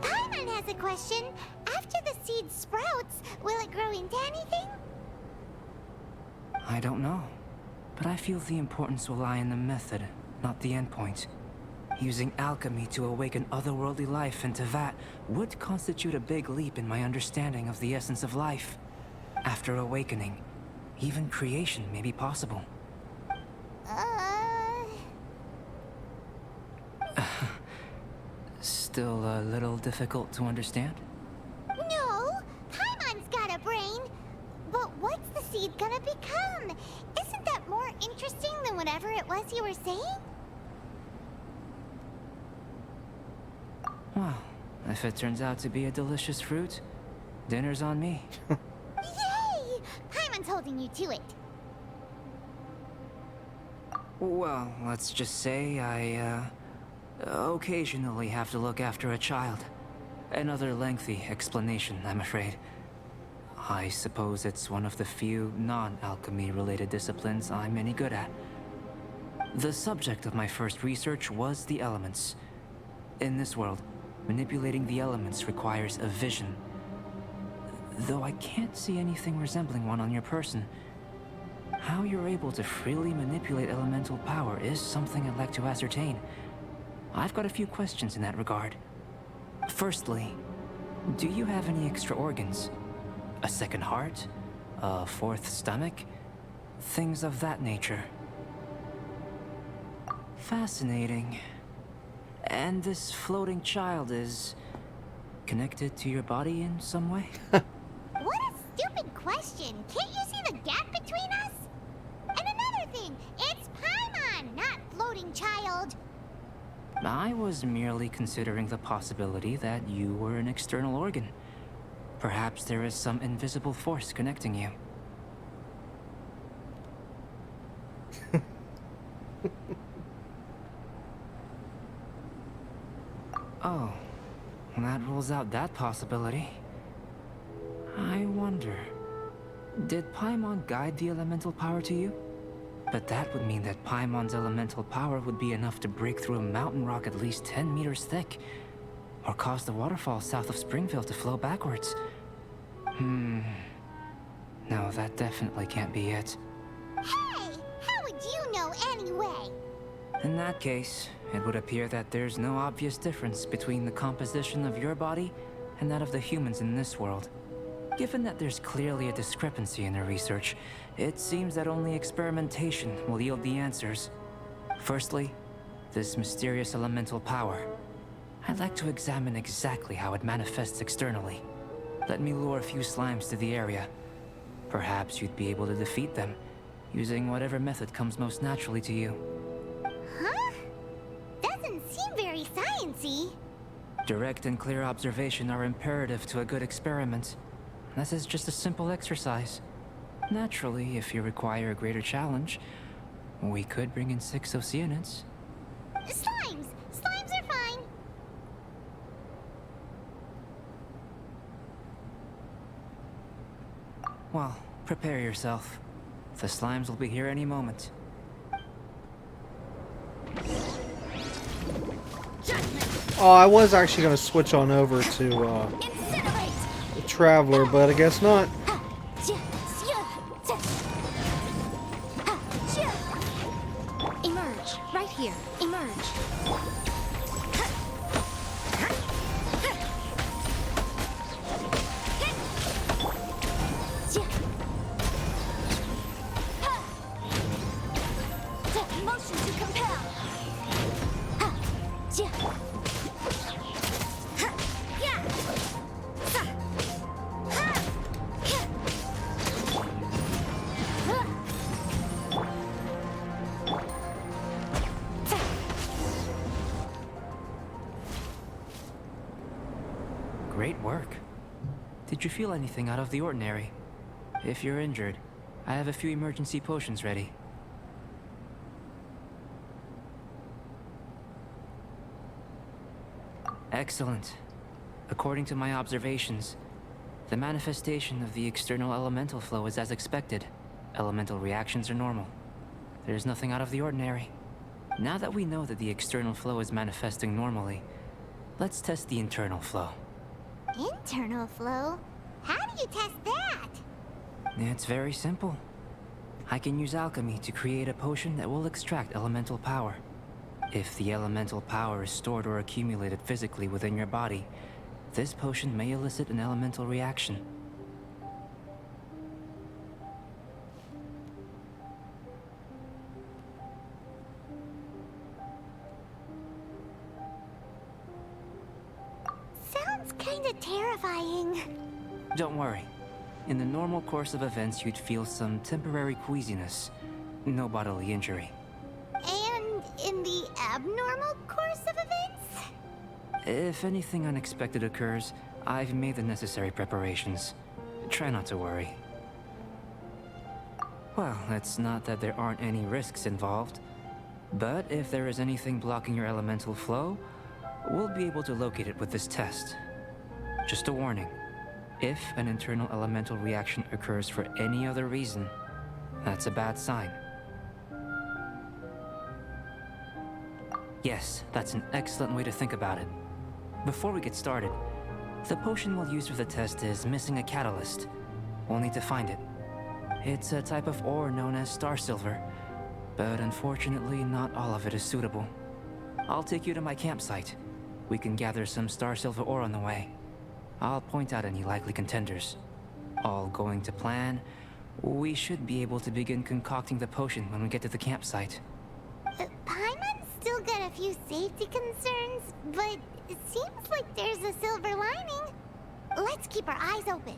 Paimon has a question. After the seed sprouts, will it grow into anything? I don't know, but I feel the importance will lie in the method, not the endpoint. Using alchemy to awaken otherworldly life into that would constitute a big leap in my understanding of the essence of life. After awakening, even creation may be possible. Still a little difficult to understand? No, Paimon's got a brain. But what's the seed gonna become? Isn't that more interesting than whatever it was you were saying? Well, if it turns out to be a delicious fruit, dinner's on me. Yay! Paimon's holding you to it. Well, let's just say I, occasionally have to look after a child. Another lengthy explanation, I'm afraid. I suppose it's one of the few non-alchemy related disciplines I'm any good at. The subject of my first research was the elements. In this world, manipulating the elements requires a vision. Though I can't see anything resembling one on your person, how you're able to freely manipulate elemental power is something I'd like to ascertain. I've got a few questions in that regard. Firstly, Do you have any extra organs? A second heart? A fourth stomach? Things of that nature. Fascinating. And this floating child is connected to your body in some way? What a stupid question. Can't you see the gap between us? And another thing, it's Paimon, not floating child. I was merely considering the possibility that you were an external organ. Perhaps there is some invisible force connecting you. Oh, that rules out that possibility. I wonder, did Paimon guide the elemental power to you? But that would mean that Paimon's elemental power would be enough to break through a mountain rock at least 10 meters thick, or cause the waterfall south of Springfield to flow backwards. No, that definitely can't be it. Hey, how would you know anyway? In that case, it would appear that there's no obvious difference between the composition of your body and that of the humans in this world. Given that there's clearly a discrepancy in their research, it seems that only experimentation will yield the answers. Firstly, this mysterious elemental power. I'd like to examine exactly how it manifests externally. Let me lure a few slimes to the area. Perhaps you'd be able to defeat them, using whatever method comes most naturally to you. Huh? Doesn't seem very sciencey. Direct and clear observation are imperative to a good experiment. This is just a simple exercise. Naturally, if you require a greater challenge, we could bring in 6 Oceanids. Slimes! Slimes are fine. Well, prepare yourself. The slimes will be here any moment. Oh, I was actually going to switch on over to the Traveler, but I guess not. Emerge. Right here. Emerge. Motion to compel. Great work. Did you feel anything out of the ordinary? If you're injured, I have a few emergency potions ready. Excellent. According to my observations, the manifestation of the external elemental flow is as expected. Elemental reactions are normal. There's nothing out of the ordinary. Now that we know that the external flow is manifesting normally, let's test the internal flow. Internal flow? How do you test that? It's very simple. I can use alchemy to create a potion that will extract elemental power. If the elemental power is stored or accumulated physically within your body, this potion may elicit an elemental reaction. Sounds kinda terrifying. Don't worry. In the normal course of events, you'd feel some temporary queasiness. No bodily injury. And in the abnormal course of events? If anything unexpected occurs, I've made the necessary preparations. Try not to worry. Well, it's not that there aren't any risks involved. But if there is anything blocking your elemental flow, we'll be able to locate it with this test. Just a warning. If an internal elemental reaction occurs for any other reason, that's a bad sign. Yes, that's an excellent way to think about it. Before we get started, the potion we'll use for the test is missing a catalyst. We'll need to find it. It's a type of ore known as star silver, but unfortunately not all of it is suitable. I'll take you to my campsite. We can gather some star silver ore on the way. I'll point out any likely contenders. All going to plan, we should be able to begin concocting the potion when we get to the campsite. Paimon's still got a few safety concerns, but it seems like there's a silver lining. Let's keep our eyes open.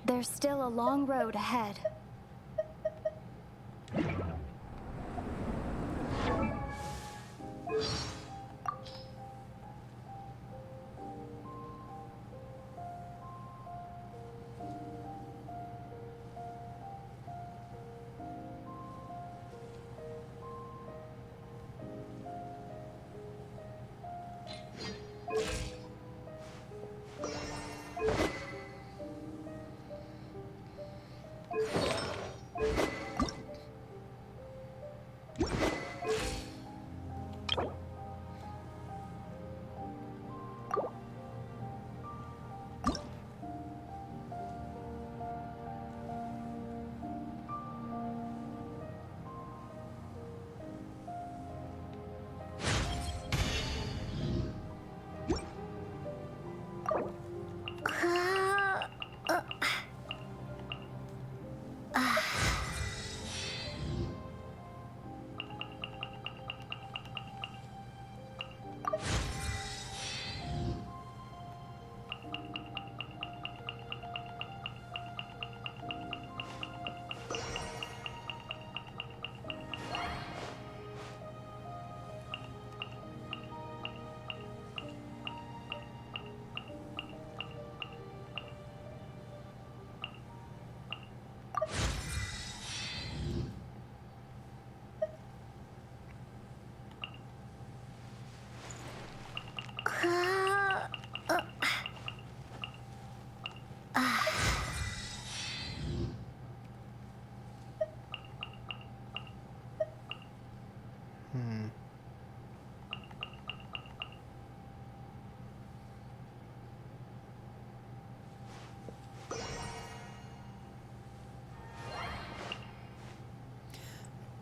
There's still a long road ahead.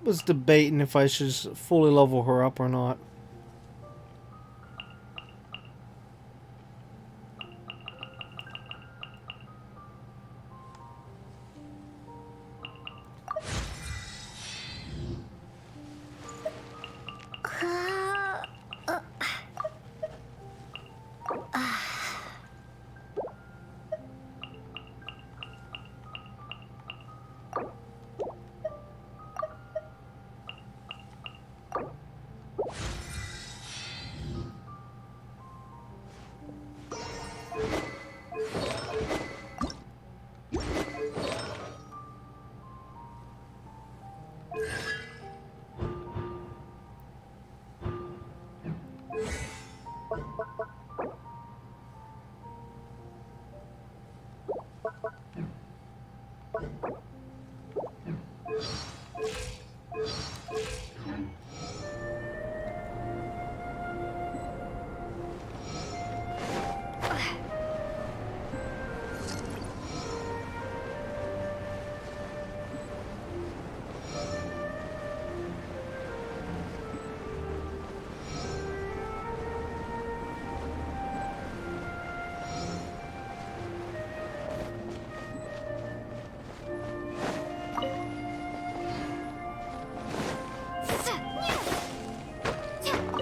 Was debating if I should fully level her up or not.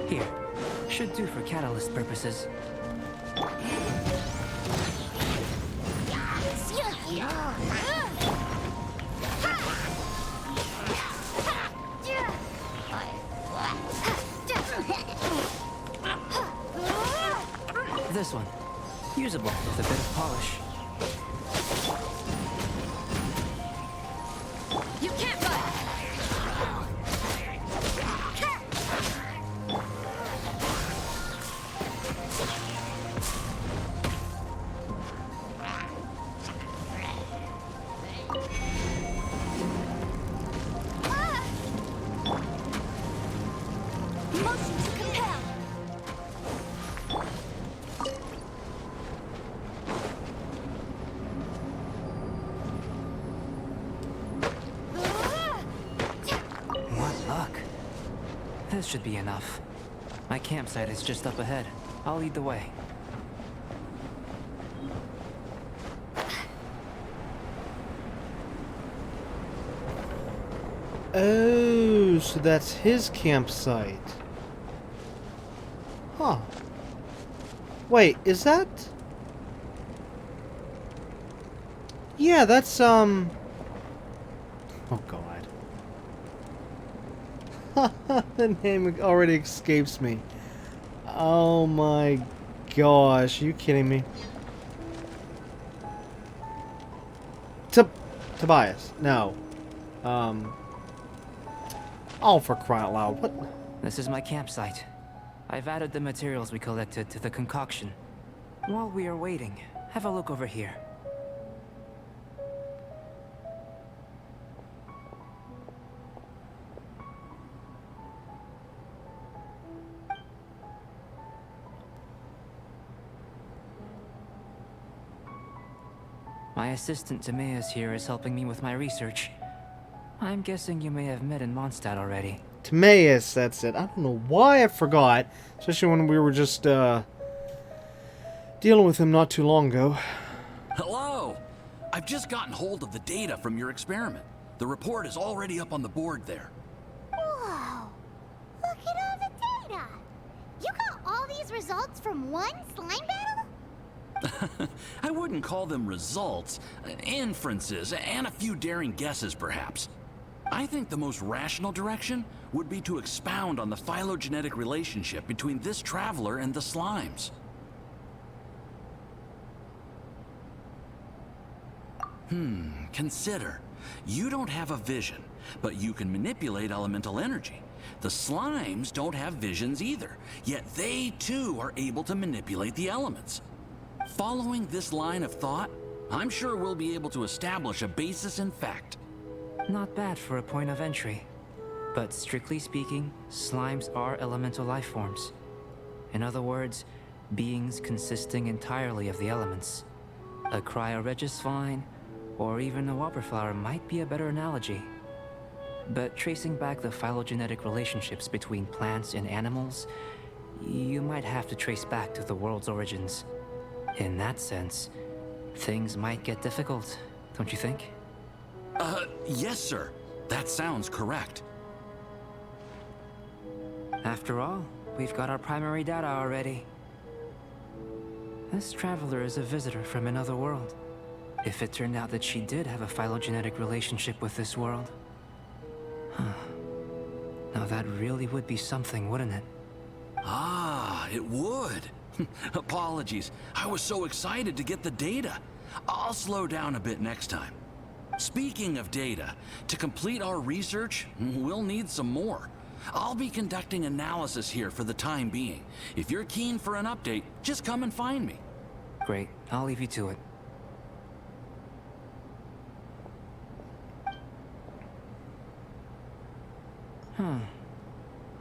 Here, should do for catalyst purposes. This one, usable with a bit of polish. You can't run! Most This should be enough. My campsite is just up ahead. I'll lead the way. Oh, so that's his campsite. Huh. Wait, is that... Yeah, that's, Oh, God. The name already escapes me. Oh, my gosh. Are you kidding me? Tobias. No. Oh, for crying out loud. What? This is my campsite. I've added the materials we collected to the concoction. While we are waiting, have a look over here. My assistant Timaeus here is helping me with my research. I'm guessing you may have met in Mondstadt already. Timaeus, that's it. I don't know why I forgot. Especially when we were just, dealing with him not too long ago. Hello! I've just gotten hold of the data from your experiment. The report is already up on the board there. Whoa! Look at all the data! You got all these results from one slime battle? I wouldn't call them results, inferences, and a few daring guesses, perhaps. I think the most rational direction would be to expound on the phylogenetic relationship between this traveler and the slimes. Consider. You don't have a vision, but you can manipulate elemental energy. The slimes don't have visions either, yet they too are able to manipulate the elements. Following this line of thought, I'm sure we'll be able to establish a basis in fact. Not bad for a point of entry. But strictly speaking, slimes are elemental life forms. In other words, beings consisting entirely of the elements. A cryoregis vine, or even a whopperflower might be a better analogy. But tracing back the phylogenetic relationships between plants and animals, you might have to trace back to the world's origins. In that sense, things might get difficult, don't you think? Yes, sir. That sounds correct. After all, we've got our primary data already. This traveler is a visitor from another world. If it turned out that she did have a phylogenetic relationship with this world. Now that really would be something, wouldn't it? Ah, it would. Apologies. I was so excited to get the data. I'll slow down a bit next time. Speaking of data, to complete our research, we'll need some more. I'll be conducting analysis here for the time being. If you're keen for an update, just come and find me. Great. I'll leave you to it.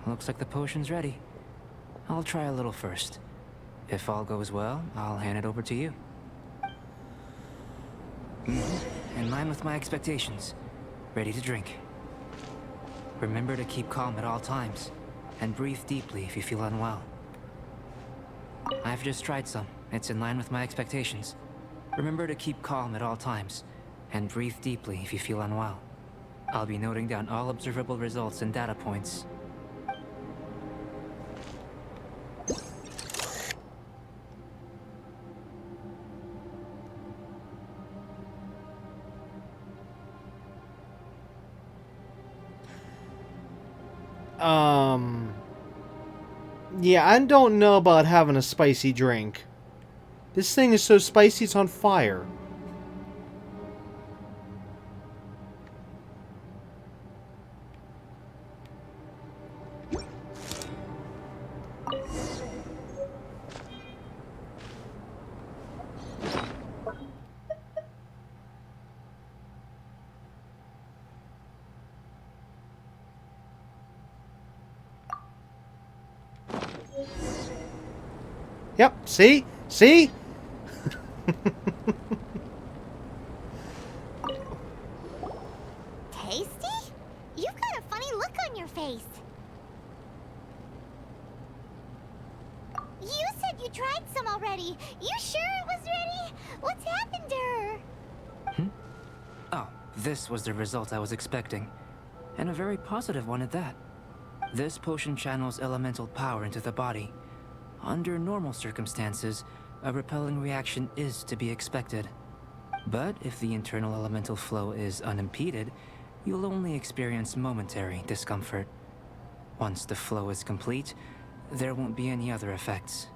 Looks like the potion's ready. I'll try a little first. If all goes well, I'll hand it over to you. In line with my expectations. Ready to drink. Remember to keep calm at all times, and breathe deeply if you feel unwell. I've just tried some. It's in line with my expectations. Remember to keep calm at all times, and breathe deeply if you feel unwell. I'll be noting down all observable results and data points. Yeah, I don't know about having a spicy drink. This thing is so spicy it's on fire. Yep, see? See? Tasty? You've got a funny look on your face. tried some already. You sure it was ready? What's happened to her? Oh, this was the result I was expecting. And a very positive one at that. This potion channels elemental power into the body. Under normal circumstances, a repelling reaction is to be expected. But if the internal elemental flow is unimpeded, you'll only experience momentary discomfort. Once the flow is complete, there won't be any other effects.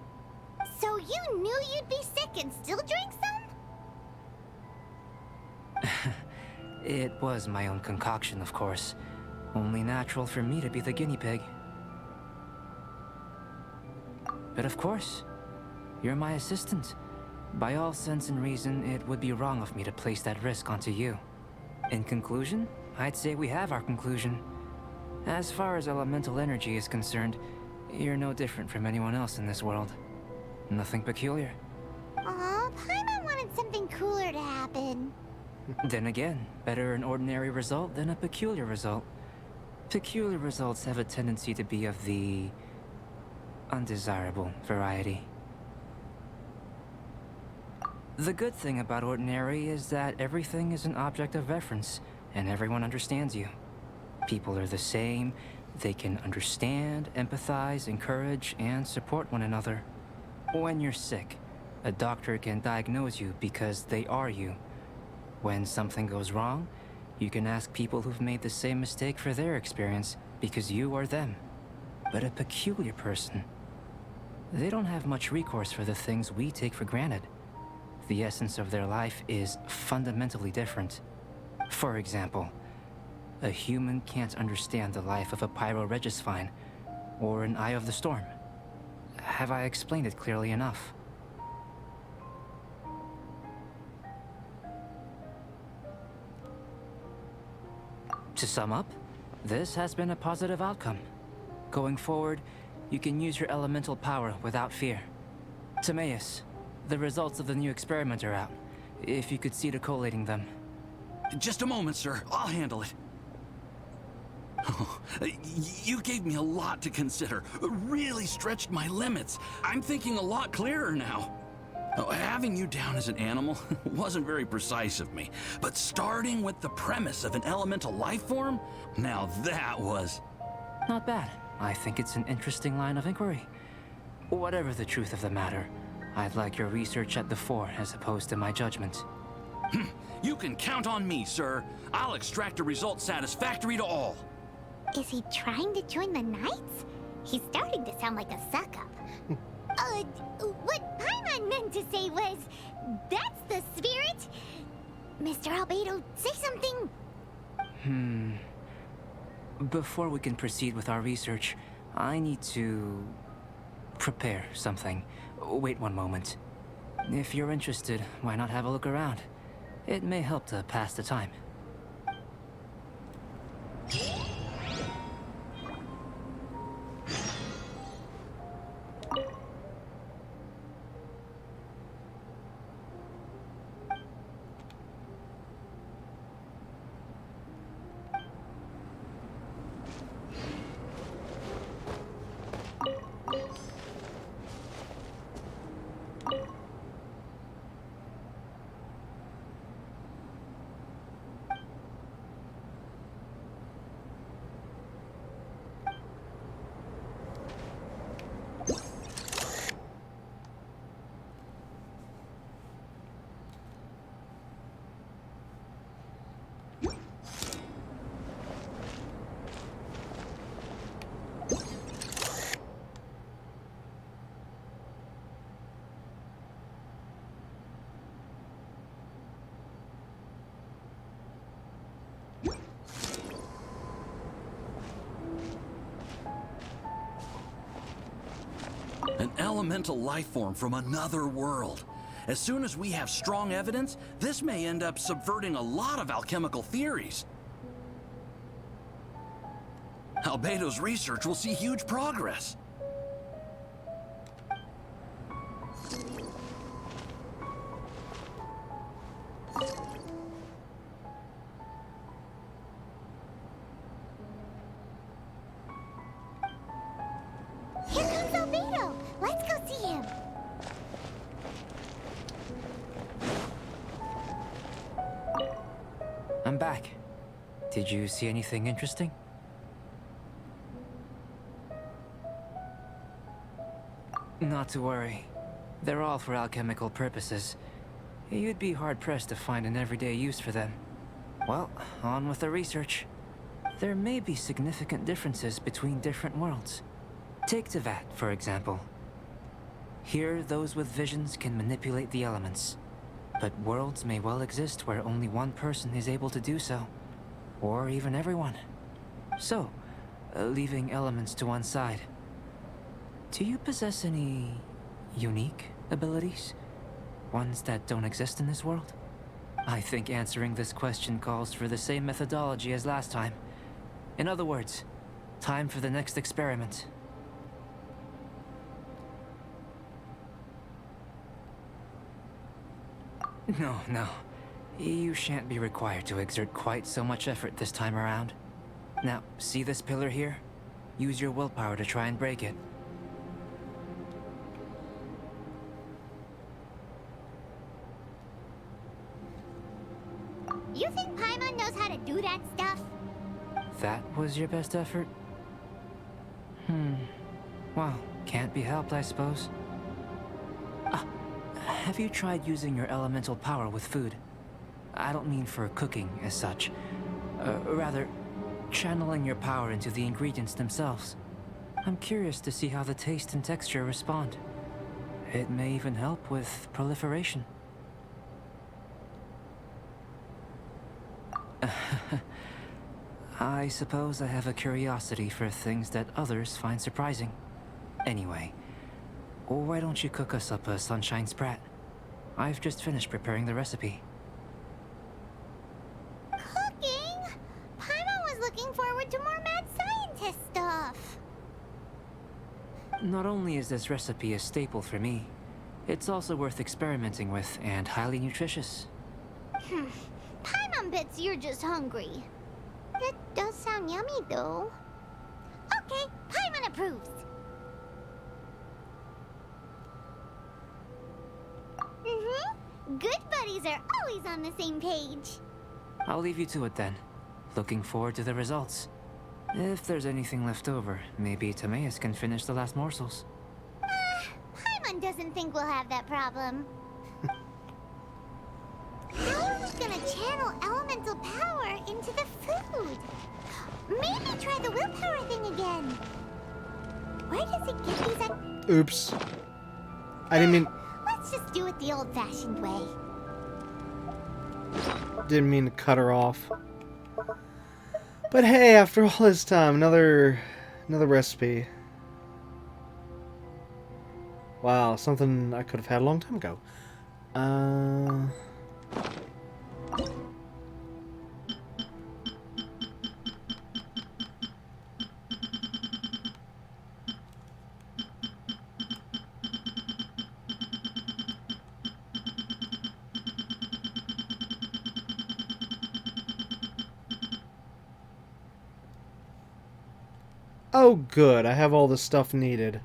So you knew you'd be sick and still drank some? It was my own concoction, of course. Only natural for me to be the guinea pig. But of course, you're my assistant. By all sense and reason, it would be wrong of me to place that risk onto you. In conclusion, I'd say we have our conclusion. As far as elemental energy is concerned, you're no different from anyone else in this world. Nothing peculiar. Aw, Paimon wanted something cooler to happen. Then again, better an ordinary result than a peculiar result. Peculiar results have a tendency to be of the undesirable variety. The good thing about ordinary is that everything is an object of reference, and everyone understands you. People are the same. They can understand, empathize, encourage, and support one another. When you're sick, a doctor can diagnose you because they are you. When something goes wrong, you can ask people who've made the same mistake for their experience because you are them. But a peculiar person, they don't have much recourse for the things we take for granted. The essence of their life is fundamentally different. For example, a human can't understand the life of a pyro-regisvine or an Eye of the Storm. Have I explained it clearly enough? To sum up, this has been a positive outcome. Going forward, you can use your elemental power without fear. Timaeus, the results of the new experiment are out. If you could see to collating them. Just a moment, sir. I'll handle it. Oh, you gave me a lot to consider. Really stretched my limits. I'm thinking a lot clearer now. Oh, having you down as an animal wasn't very precise of me, but starting with the premise of an elemental life form, now that was... Not bad. I think it's an interesting line of inquiry. Whatever the truth of the matter, I'd like your research at the fore as opposed to my judgment. You can count on me, sir. I'll extract a result satisfactory to all. Is he trying to join the Knights? He's starting to sound like a suck-up. What Paimon meant to say was, that's the spirit. Mr. Albedo, say something. Before we can proceed with our research, I need to prepare something. Wait one moment. If you're interested, why not have a look around? It may help to pass the time. An elemental life form from another world. As soon as we have strong evidence, this may end up subverting a lot of alchemical theories. Albedo's research will see huge progress. Here comes Albedo. Let's go see him. Did you see anything interesting? Not to worry. They're all for alchemical purposes. You'd be hard-pressed to find an everyday use for them. Well, on with the research. There may be significant differences between different worlds. Take Tevat, for example. Here, those with visions can manipulate the elements. But worlds may well exist where only one person is able to do so. Or even everyone. So, leaving elements to one side. Do you possess any unique abilities? Ones that don't exist in this world? I think answering this question calls for the same methodology as last time. In other words, time for the next experiment. No. You shan't be required to exert quite so much effort this time around. Now, see this pillar here? Use your willpower to try and break it. You think Paimon knows how to do that stuff? That was your best effort? Well, can't be helped, I suppose. Have you tried using your elemental power with food? I don't mean for cooking as such. Rather, channeling your power into the ingredients themselves. I'm curious to see how the taste and texture respond. It may even help with proliferation. I suppose I have a curiosity for things that others find surprising. Anyway, why don't you cook us up a sunshine sprat? I've just finished preparing the recipe. Cooking? Paimon was looking forward to more mad scientist stuff. Not only is this recipe a staple for me, it's also worth experimenting with and highly nutritious. Paimon bets you're just hungry. That does sound yummy, though. Okay, Paimon approves. Good buddies are always on the same page. I'll leave you to it then. Looking forward to the results. If there's anything left over, maybe Timaeus can finish the last morsels. Paimon doesn't think we'll have that problem. How are we gonna channel elemental power into the food? Maybe try the willpower thing again. Where does it get these Oops. I didn't mean... Let's just do it the old-fashioned way. Didn't mean to cut her off. But hey, after all this time, another recipe. Wow, something I could have had a long time ago. Oh, good. I have all the stuff needed.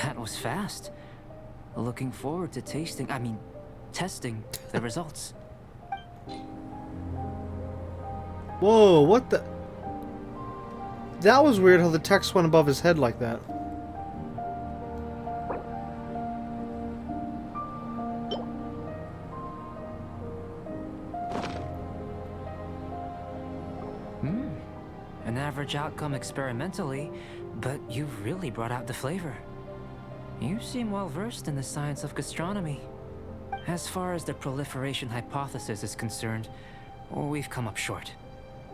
That was fast. Looking forward to testing the results. Whoa, what the? That was weird how the text went above his head like that. An average outcome experimentally, but you've really brought out the flavor. You seem well versed in the science of gastronomy. As far as the proliferation hypothesis is concerned, we've come up short.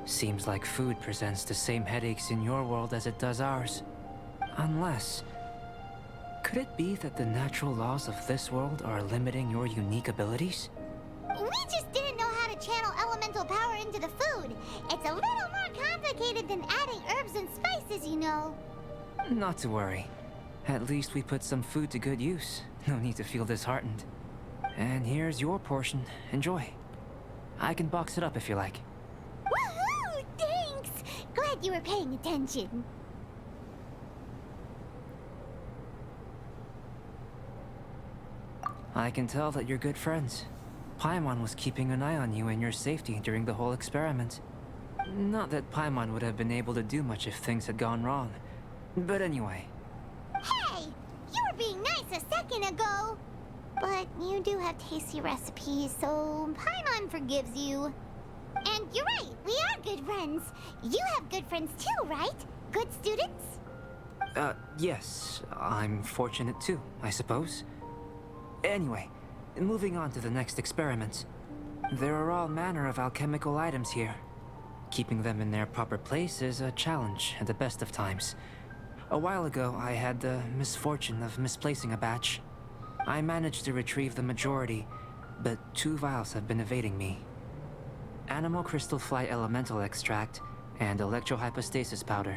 Seems like food presents the same headaches in your world as it does ours. Unless... could it be that the natural laws of this world are limiting your unique abilities? We just didn't know how to channel elemental power into the food. It's a little more complicated than adding herbs and spices, you know. Not to worry. At least we put some food to good use. No need to feel disheartened. And here's your portion. Enjoy. I can box it up if you like. Woohoo! Thanks! Glad you were paying attention. I can tell that you're good friends. Paimon was keeping an eye on you and your safety during the whole experiment. Not that Paimon would have been able to do much if things had gone wrong. But anyway. Hey! You were being nice a second ago! But you do have tasty recipes, so Paimon forgives you. And you're right, we are good friends. You have good friends too, right? Good students? Yes. I'm fortunate too, I suppose. Anyway, moving on to the next experiment. There are all manner of alchemical items here. Keeping them in their proper place is a challenge at the best of times. A while ago, I had the misfortune of misplacing a batch. I managed to retrieve the majority, but 2 vials have been evading me. Animal crystal fly elemental extract and electrohypostasis powder.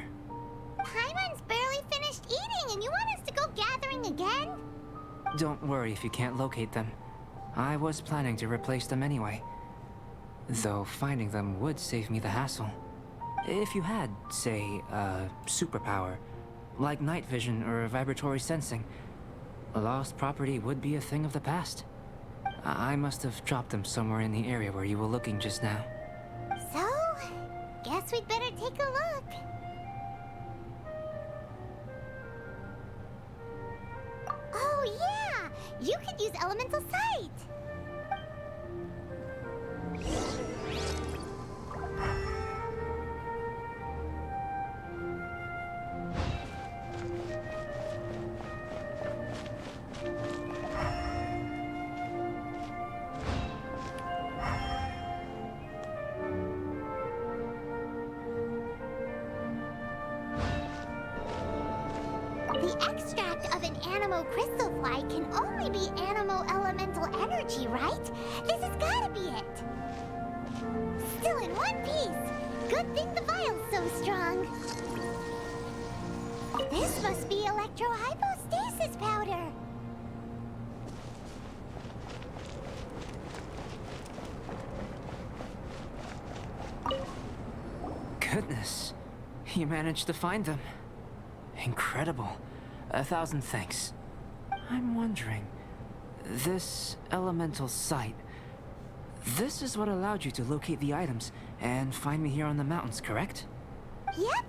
Paimon's barely finished eating and you want us to go gathering again? Don't worry if you can't locate them. I was planning to replace them anyway. Though finding them would save me the hassle. If you had, say, a superpower, like night vision or vibratory sensing, lost property would be a thing of the past. I must have dropped them somewhere in the area where you were looking just now. So, guess we'd better take a look. Oh yeah! You could use elemental sight! The extract of an animo crystal fly can only be animo elemental energy, right? This has gotta be it. Still in one piece. Good thing the vial's so strong. This must be electrohypostasis powder. Goodness, you managed to find them. Incredible. 1,000 thanks. I'm wondering, this elemental sight, this is what allowed you to locate the items and find me here on the mountains, correct? Yep.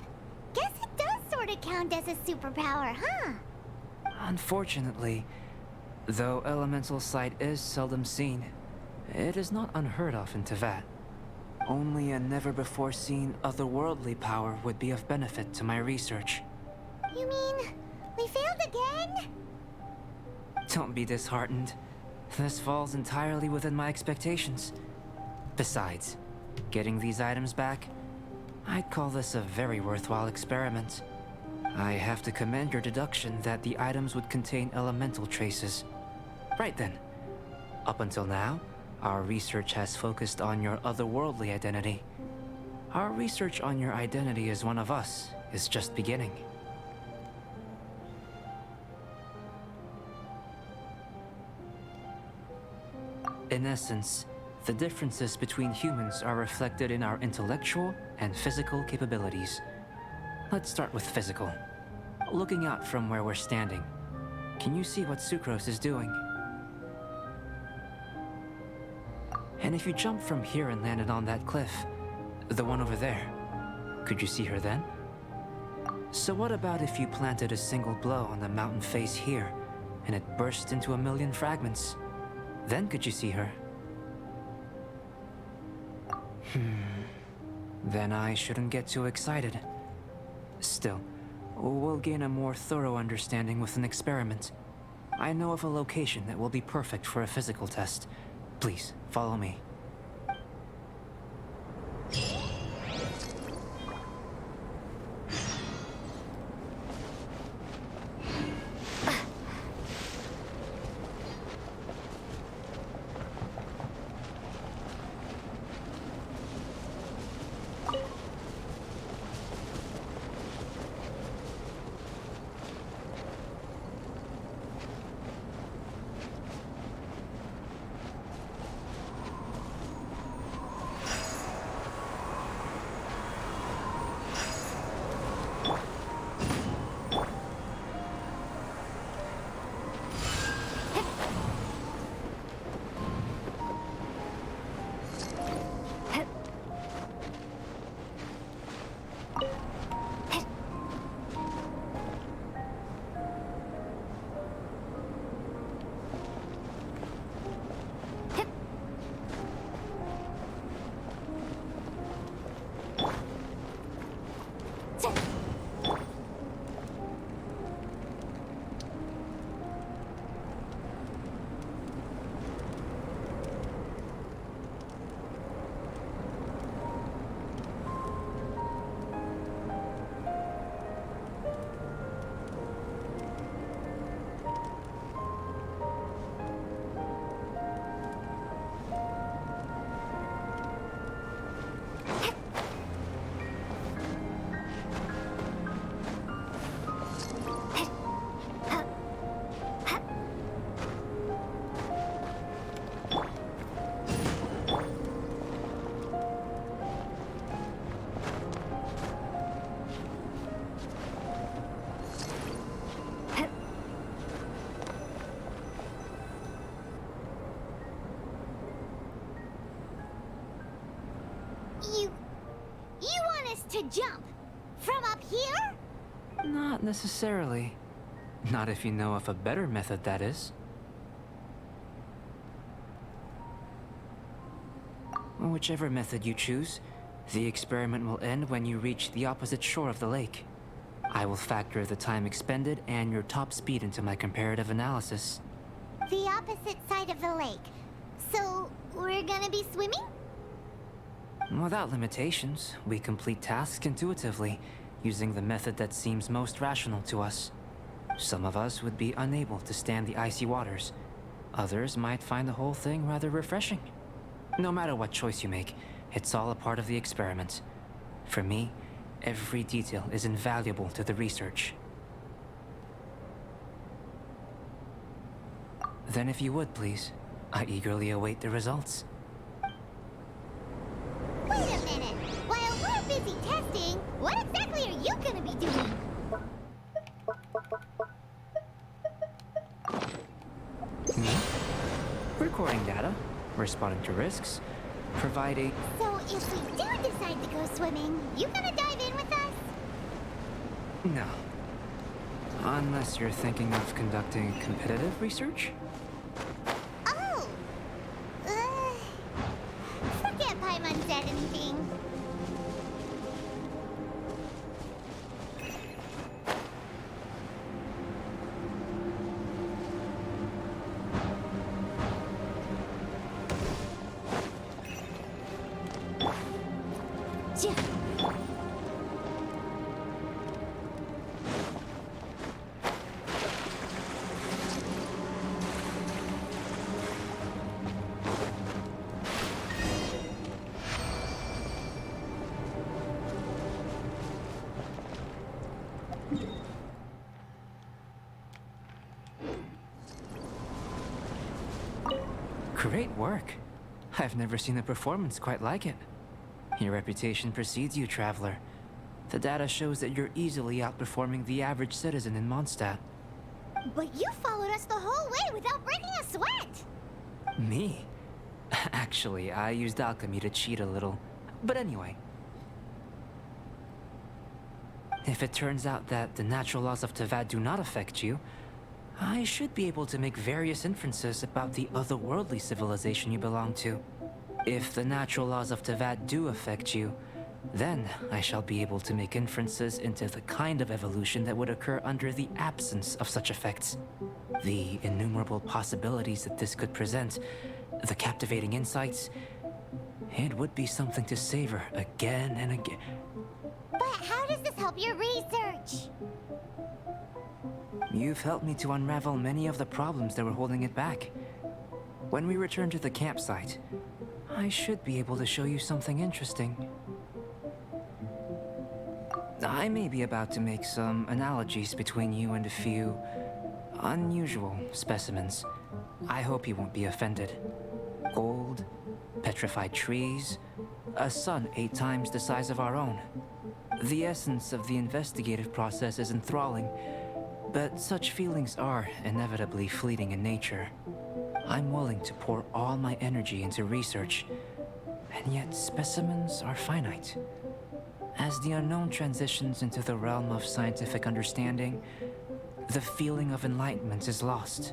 Guess it does sort of count as a superpower, huh? Unfortunately, though elemental sight is seldom seen, it is not unheard of in Teyvat. Only a never-before-seen otherworldly power would be of benefit to my research. You mean we failed again? Don't be disheartened. This falls entirely within my expectations. Besides, getting these items back, I'd call this a very worthwhile experiment. I have to commend your deduction that the items would contain elemental traces. Right then. Up until now, our research has focused on your otherworldly identity. Our research on your identity as one of us is just beginning. In essence, the differences between humans are reflected in our intellectual and physical capabilities. Let's start with physical. Looking out from where we're standing, can you see what Sucrose is doing? And if you jumped from here and landed on that cliff, the one over there, could you see her then? So what about if you planted a single blow on the mountain face here, and it burst into a million fragments? Then could you see her? Then I shouldn't get too excited. Still, we'll gain a more thorough understanding with an experiment. I know of a location that will be perfect for a physical test. Please, follow me. You want us to jump? From up here? Not necessarily. Not if you know of a better method, that is. Whichever method you choose, the experiment will end when you reach the opposite shore of the lake. I will factor the time expended and your top speed into my comparative analysis. The opposite side of the lake. So, we're gonna be swimming? Without limitations, we complete tasks intuitively, using the method that seems most rational to us. Some of us would be unable to stand the icy waters. Others might find the whole thing rather refreshing. No matter what choice you make, it's all a part of the experiment. For me, every detail is invaluable to the research. Then if you would, please, I eagerly await the results. Wait a minute! While we're busy testing, what exactly are you gonna be doing? Recording data, responding to risks, providing... So if we do decide to go swimming, you gonna dive in with us? No. Unless you're thinking of conducting competitive research? Oh! Forget Paimon said anything. Great work. I've never seen a performance quite like it. Your reputation precedes you, Traveler. The data shows that you're easily outperforming the average citizen in Mondstadt. But you followed us the whole way without breaking a sweat! Me? Actually, I used alchemy to cheat a little. But anyway. If it turns out that the natural laws of Tevat do not affect you, I should be able to make various inferences about the otherworldly civilization you belong to. If the natural laws of Tevat do affect you, then I shall be able to make inferences into the kind of evolution that would occur under the absence of such effects. The innumerable possibilities that this could present, the captivating insights, it would be something to savor again and again. But how does this help your research? You've helped me to unravel many of the problems that were holding it back. When we return to the campsite, I should be able to show you something interesting. I may be about to make some analogies between you and a few unusual specimens. I hope you won't be offended. Gold, petrified trees, a sun 8 times the size of our own. The essence of the investigative process is enthralling, but such feelings are inevitably fleeting in nature. I'm willing to pour all my energy into research, and yet specimens are finite. As the unknown transitions into the realm of scientific understanding, the feeling of enlightenment is lost.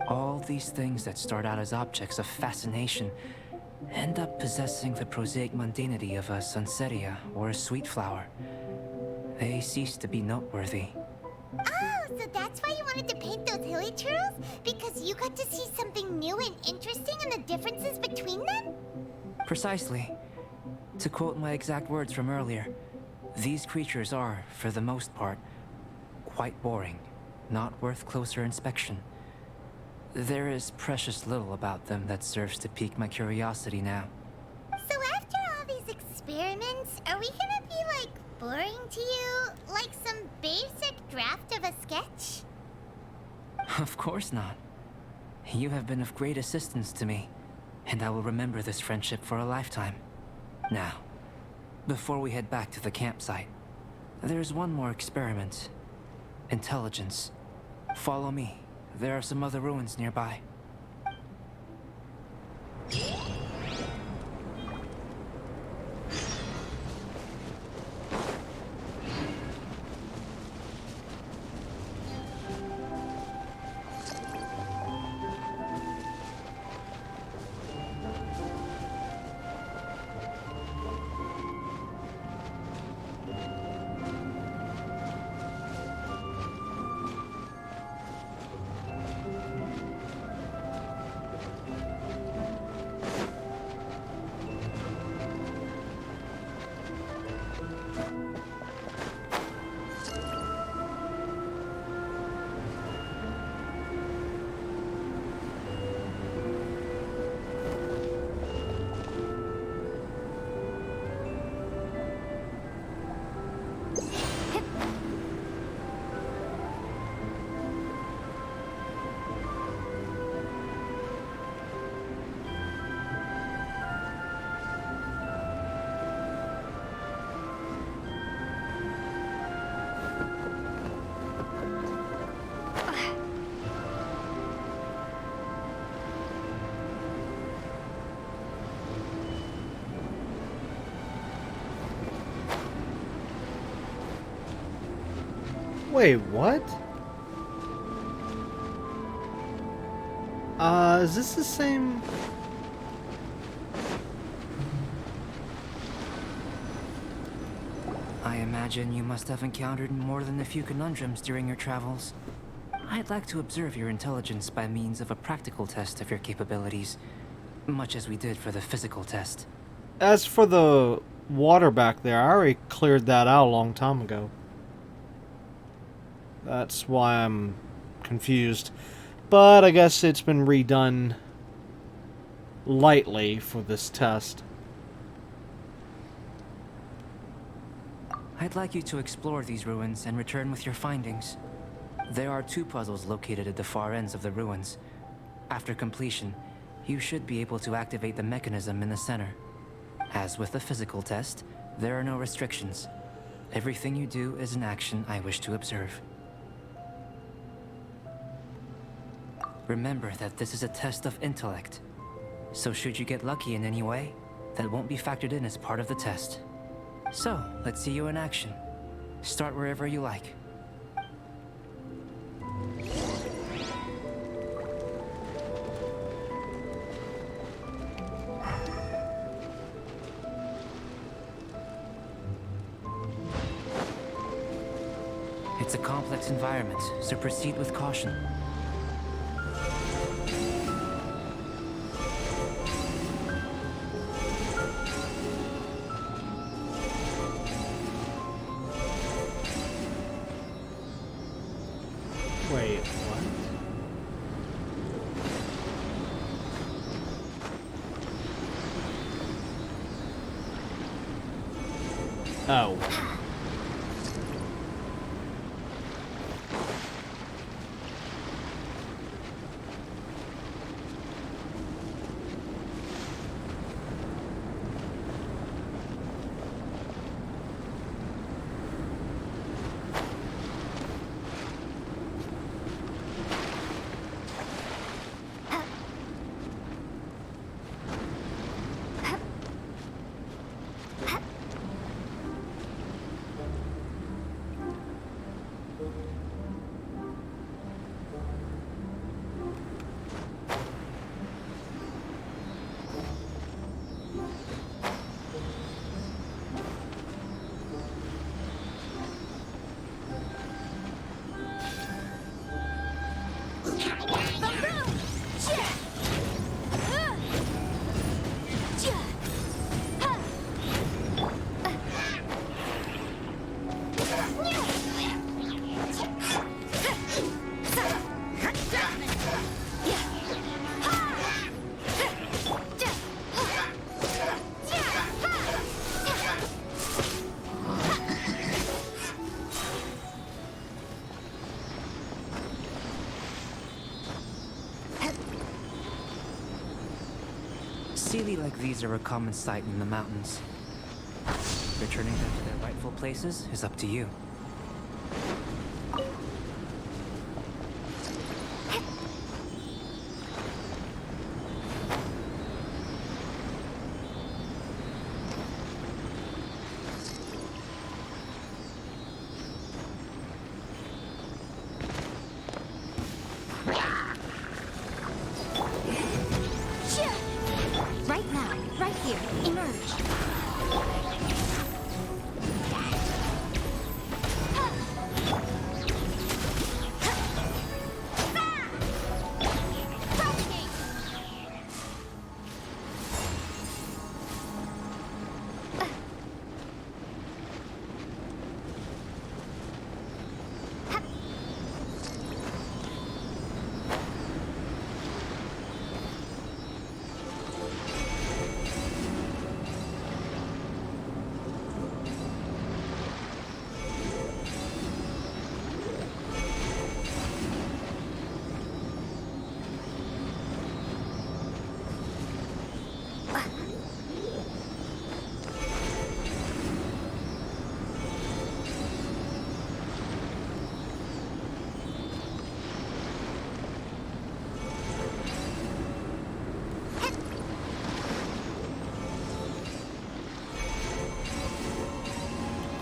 All these things that start out as objects of fascination end up possessing the prosaic mundanity of a sunsetia or a sweet flower. They cease to be noteworthy. Oh, so that's why you wanted to paint those hilly turtles? Because you got to see something new and interesting and the differences between them? Precisely. To quote my exact words from earlier, these creatures are, for the most part, quite boring, not worth closer inspection. There is precious little about them that serves to pique my curiosity now. So after all these experiments, are we gonna be, like, boring to you? Like some basic draft of a sketch? Of course not. You have been of great assistance to me, and I will remember this friendship for a lifetime. Now, before we head back to the campsite, there's one more experiment. Intelligence. Follow me. There are some other ruins nearby. Wait, what? Is this the same? I imagine you must have encountered more than a few conundrums during your travels. I'd like to observe your intelligence by means of a practical test of your capabilities, much as we did for the physical test. As for the water back there, I already cleared that out a long time ago. That's why I'm confused. But I guess it's been redone lightly for this test. I'd like you to explore these ruins and return with your findings. There are 2 puzzles located at the far ends of the ruins. After completion, you should be able to activate the mechanism in the center. As with the physical test, there are no restrictions. Everything you do is an action I wish to observe. Remember that this is a test of intellect, so should you get lucky in any way, that won't be factored in as part of the test. So, let's see you in action. Start wherever you like. It's a complex environment, so proceed with caution. Wait, what? Oh. Sealy like these are a common sight in the mountains. Returning them to their rightful places is up to you. Right now, right here, emerge.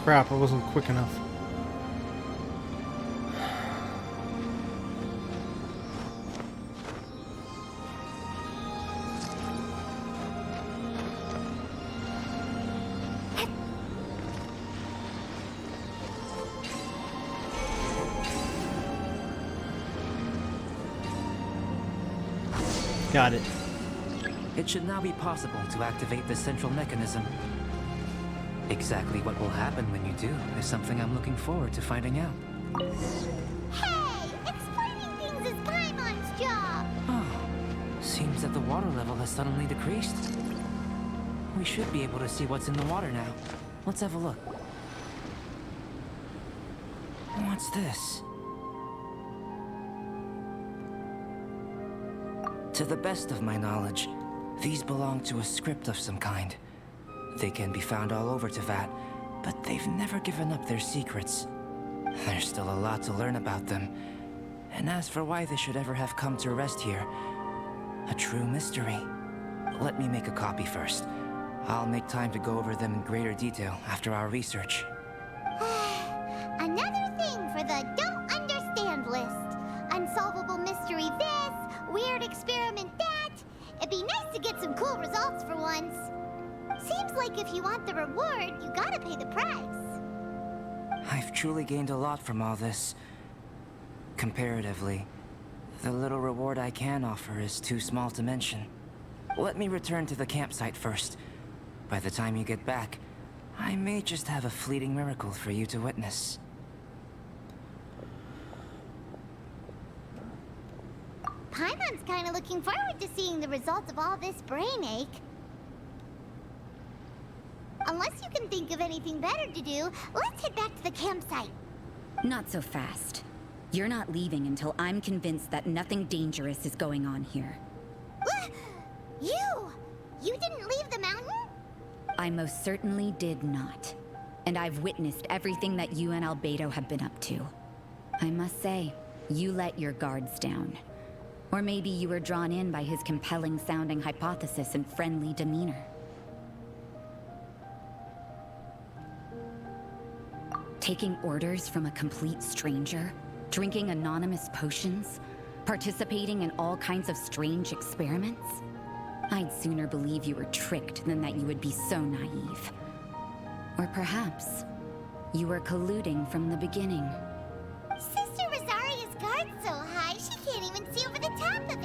Crap, I wasn't quick enough. Got it. It should now be possible to activate the central mechanism. Exactly what will happen when you do is something I'm looking forward to finding out. Hey! Explaining things is Paimon's job! Oh, seems that the water level has suddenly decreased. We should be able to see what's in the water now. Let's have a look. What's this? To the best of my knowledge, these belong to a script of some kind. They can be found all over Teyvat, but they've never given up their secrets. There's still a lot to learn about them. And as for why they should ever have come to rest here, a true mystery. Let me make a copy first. I'll make time to go over them in greater detail after our research. Another thing for the don't understand list. Unsolvable mystery this, weird experiment that. It'd be nice to get some cool results for once. Seems like if you want the reward, you gotta pay the price. I've truly gained a lot from all this. Comparatively, the little reward I can offer is too small to mention. Let me return to the campsite first. By the time you get back, I may just have a fleeting miracle for you to witness. Paimon's kinda looking forward to seeing the results of all this brain ache. Unless you can think of anything better to do, let's head back to the campsite. Not so fast. You're not leaving until I'm convinced that nothing dangerous is going on here. You didn't leave the mountain? I most certainly did not. And I've witnessed everything that you and Albedo have been up to. I must say, you let your guards down. Or maybe you were drawn in by his compelling-sounding hypothesis and friendly demeanor. Taking orders from a complete stranger, drinking anonymous potions, participating in all kinds of strange experiments? I'd sooner believe you were tricked than that you would be so naive. Or perhaps, you were colluding from the beginning. Sister Rosaria's guard's so high, she can't even see over the top of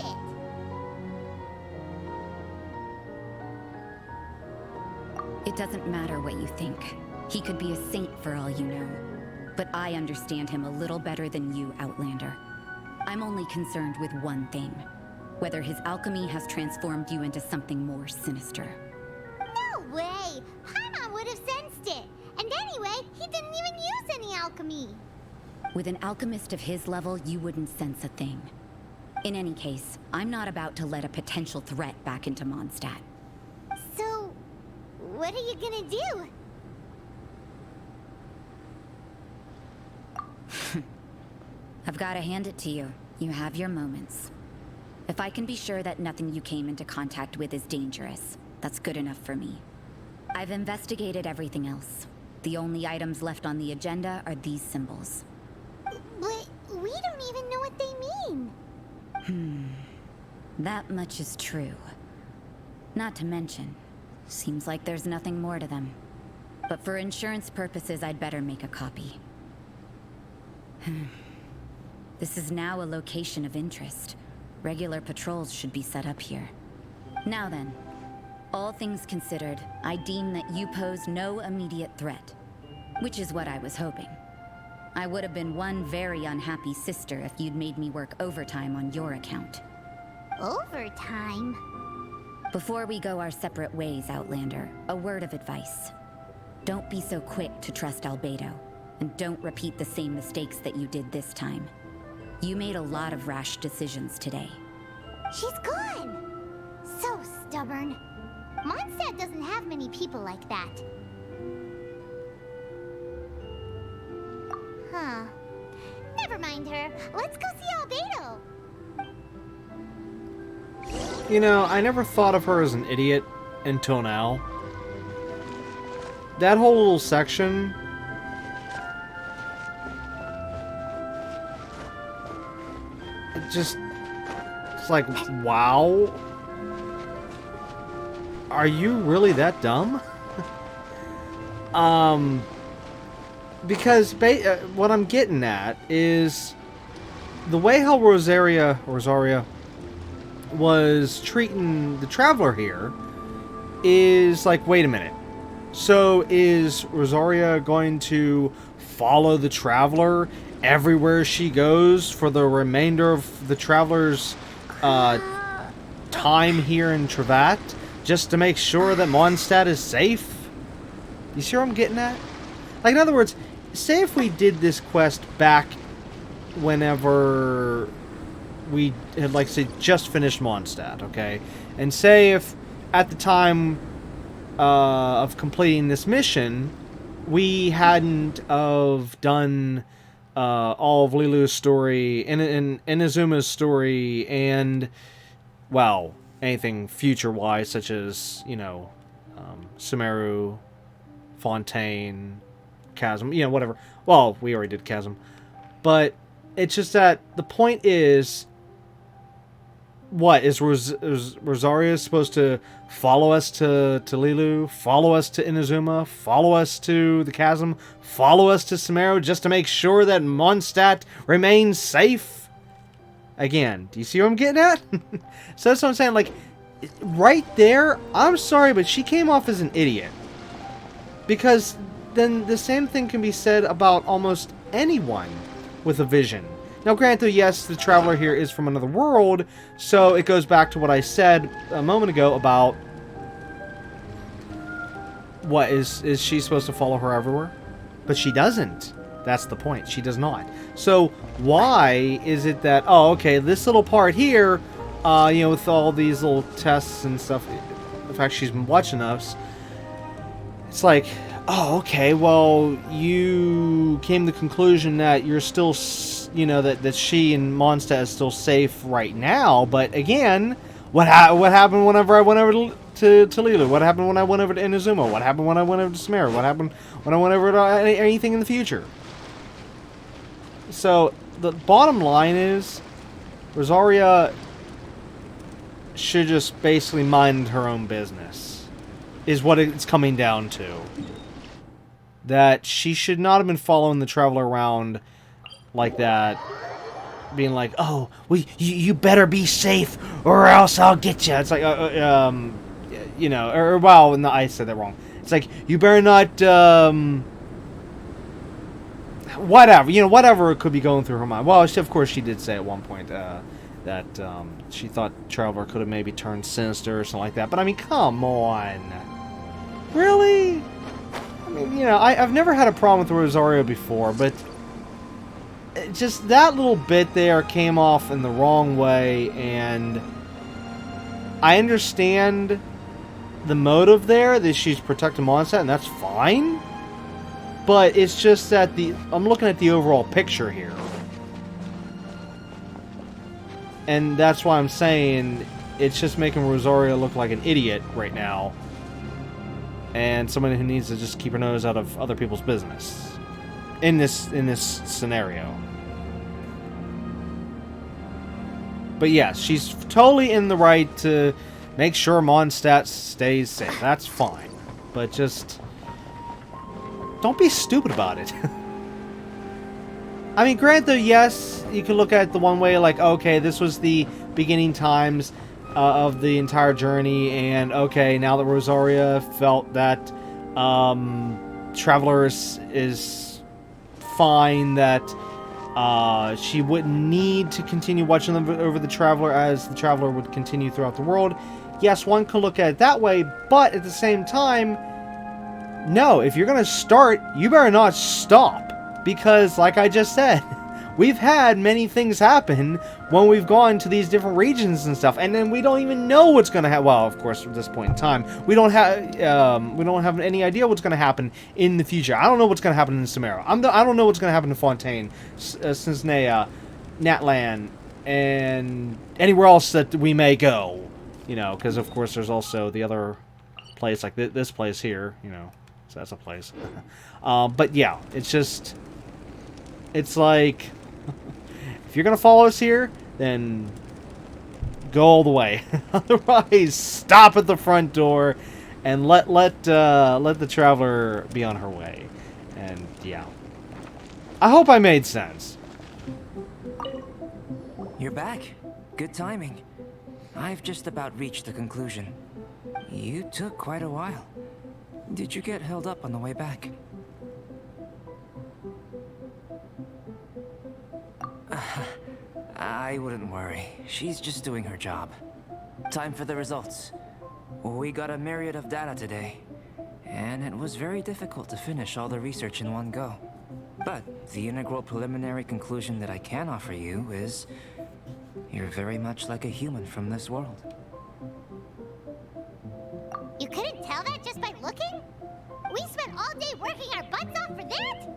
it. It doesn't matter what you think. He could be a saint for all you know. But I understand him a little better than you, Outlander. I'm only concerned with one thing. Whether his alchemy has transformed you into something more sinister. No way! Paimon would have sensed it! And anyway, he didn't even use any alchemy! With an alchemist of his level, you wouldn't sense a thing. In any case, I'm not about to let a potential threat back into Mondstadt. So, what are you gonna do? I've got to hand it to you. You have your moments. If I can be sure that nothing you came into contact with is dangerous, that's good enough for me. I've investigated everything else. The only items left on the agenda are these symbols. But we don't even know what they mean. That much is true. Not to mention, seems like there's nothing more to them. But for insurance purposes, I'd better make a copy. This is now a location of interest. Regular patrols should be set up here. Now then, all things considered, I deem that you pose no immediate threat. Which is what I was hoping. I would have been one very unhappy sister if you'd made me work overtime on your account. Overtime? Before we go our separate ways, Outlander, a word of advice. Don't be so quick to trust Albedo, and don't repeat the same mistakes that you did this time. You made a lot of rash decisions today. She's gone! So stubborn. Mondstadt doesn't have many people like that. Huh. Never mind her. Let's go see Albedo. You know, I never thought of her as an idiot until now. That whole little section... It's like, wow. Are you really that dumb? Because what I'm getting at is the way how Rosaria was treating the Traveler here is like, wait a minute. So is Rosaria going to follow the Traveler everywhere she goes for the remainder of the Traveler's time here in Teyvat, just to make sure that Mondstadt is safe? You see what I'm getting at? Like, in other words, say if we did this quest back whenever we had, like, say, just finished Mondstadt, okay? And say if at the time of completing this mission, we hadn't of done all of Lilu's story, and Inazuma's story, and, well, anything future-wise, such as, you know, Sumeru, Fontaine, Chasm, you know, whatever. Well, we already did Chasm. But it's just that the point is, what, is Rosaria supposed to follow us to Lilu, follow us to Inazuma, follow us to the Chasm, follow us to Sumeru, just to make sure that Mondstadt remains safe? Again, do you see what I'm getting at? So that's what I'm saying, like, right there, I'm sorry, but she came off as an idiot. Because then the same thing can be said about almost anyone with a vision. Now, granted, yes, the traveler here is from another world, so it goes back to what I said a moment ago about what, is she supposed to follow her everywhere? But she doesn't. That's the point. She does not. So why is it that, oh, okay, this little part here, you know, with all these little tests and stuff, the fact she's been watching us, it's like, oh, okay, well, you came to the conclusion that you're still, you know, that she and Mondstadt is still safe right now, but again, what happened whenever I went over to Lilu? What happened when I went over to Inazuma? What happened when I went over to Sumeru? What happened when I went over to anything in the future? So, the bottom line is, Rosaria should just basically mind her own business, is what it's coming down to. That she should not have been following the traveler around like that, being like, oh, well, you better be safe or else I'll get you. It's like, you know, or, well, no, I said that wrong. It's like, you better not, whatever, you know, whatever could be going through her mind. Well, of course, she did say at one point that she thought Traveler could have maybe turned sinister or something like that. But I mean, come on. Really? I mean, you know, I've never had a problem with Rosario before, but just that little bit there came off in the wrong way, and I understand the motive there, that she's protecting Mondstadt, and that's fine. But it's just that I'm looking at the overall picture here. And that's why I'm saying it's just making Rosario look like an idiot right now. And somebody who needs to just keep her nose out of other people's business. In this scenario. But yes, she's totally in the right to make sure Mondstadt stays safe. That's fine. But just don't be stupid about it. I mean, granted, yes, you can look at it the one way, like, okay, this was the beginning times of the entire journey, and okay, now that Rosaria felt that Traveler is fine, that she wouldn't need to continue watching them over the Traveler, as the Traveler would continue throughout the world. Yes, one can look at it that way, but at the same time, no, if you're going to start, you better not stop. Because, like I just said, we've had many things happen when we've gone to these different regions and stuff, and then we don't even know what's going to happen. Well, of course, at this point in time, we don't have any idea what's going to happen in the future. I don't know what's going to happen in Sumeru. I don't know what's going to happen in Fontaine, Cincinnati, Natlan, and anywhere else that we may go. You know, because of course there's also the other place, like this place here. You know, so that's a place. But yeah, it's just. It's like, if you're going to follow us here, then go all the way. Otherwise, stop at the front door and let the Traveler be on her way. And yeah. I hope I made sense. You're back. Good timing. I've just about reached the conclusion. You took quite a while. Did you get held up on the way back? I wouldn't worry. She's just doing her job. Time for the results. We got a myriad of data today, and it was very difficult to finish all the research in one go. But the integral preliminary conclusion that I can offer you is You're very much like a human from this world. You couldn't tell that just by looking? We spent all day working our butts off for that?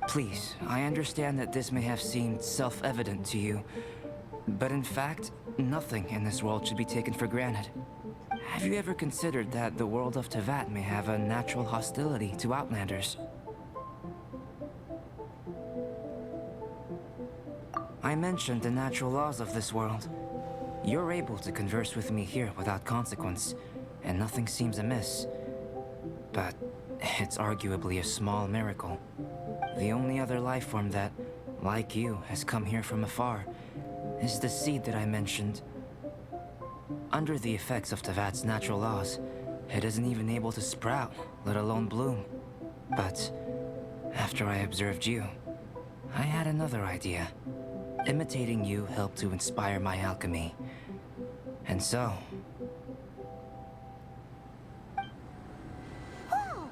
Please, I understand that this may have seemed self-evident to you, but in fact, nothing in this world should be taken for granted. Have you ever considered that the world of Teyvat may have a natural hostility to Outlanders? I mentioned the natural laws of this world. You're able to converse with me here without consequence, and nothing seems amiss. But it's arguably a small miracle. The only other life form that, like you, has come here from afar is the seed that I mentioned. Under the effects of Teyvat's natural laws, it isn't even able to sprout, let alone bloom. But after I observed you, I had another idea. Imitating you helped to inspire my alchemy. And so... Whoa!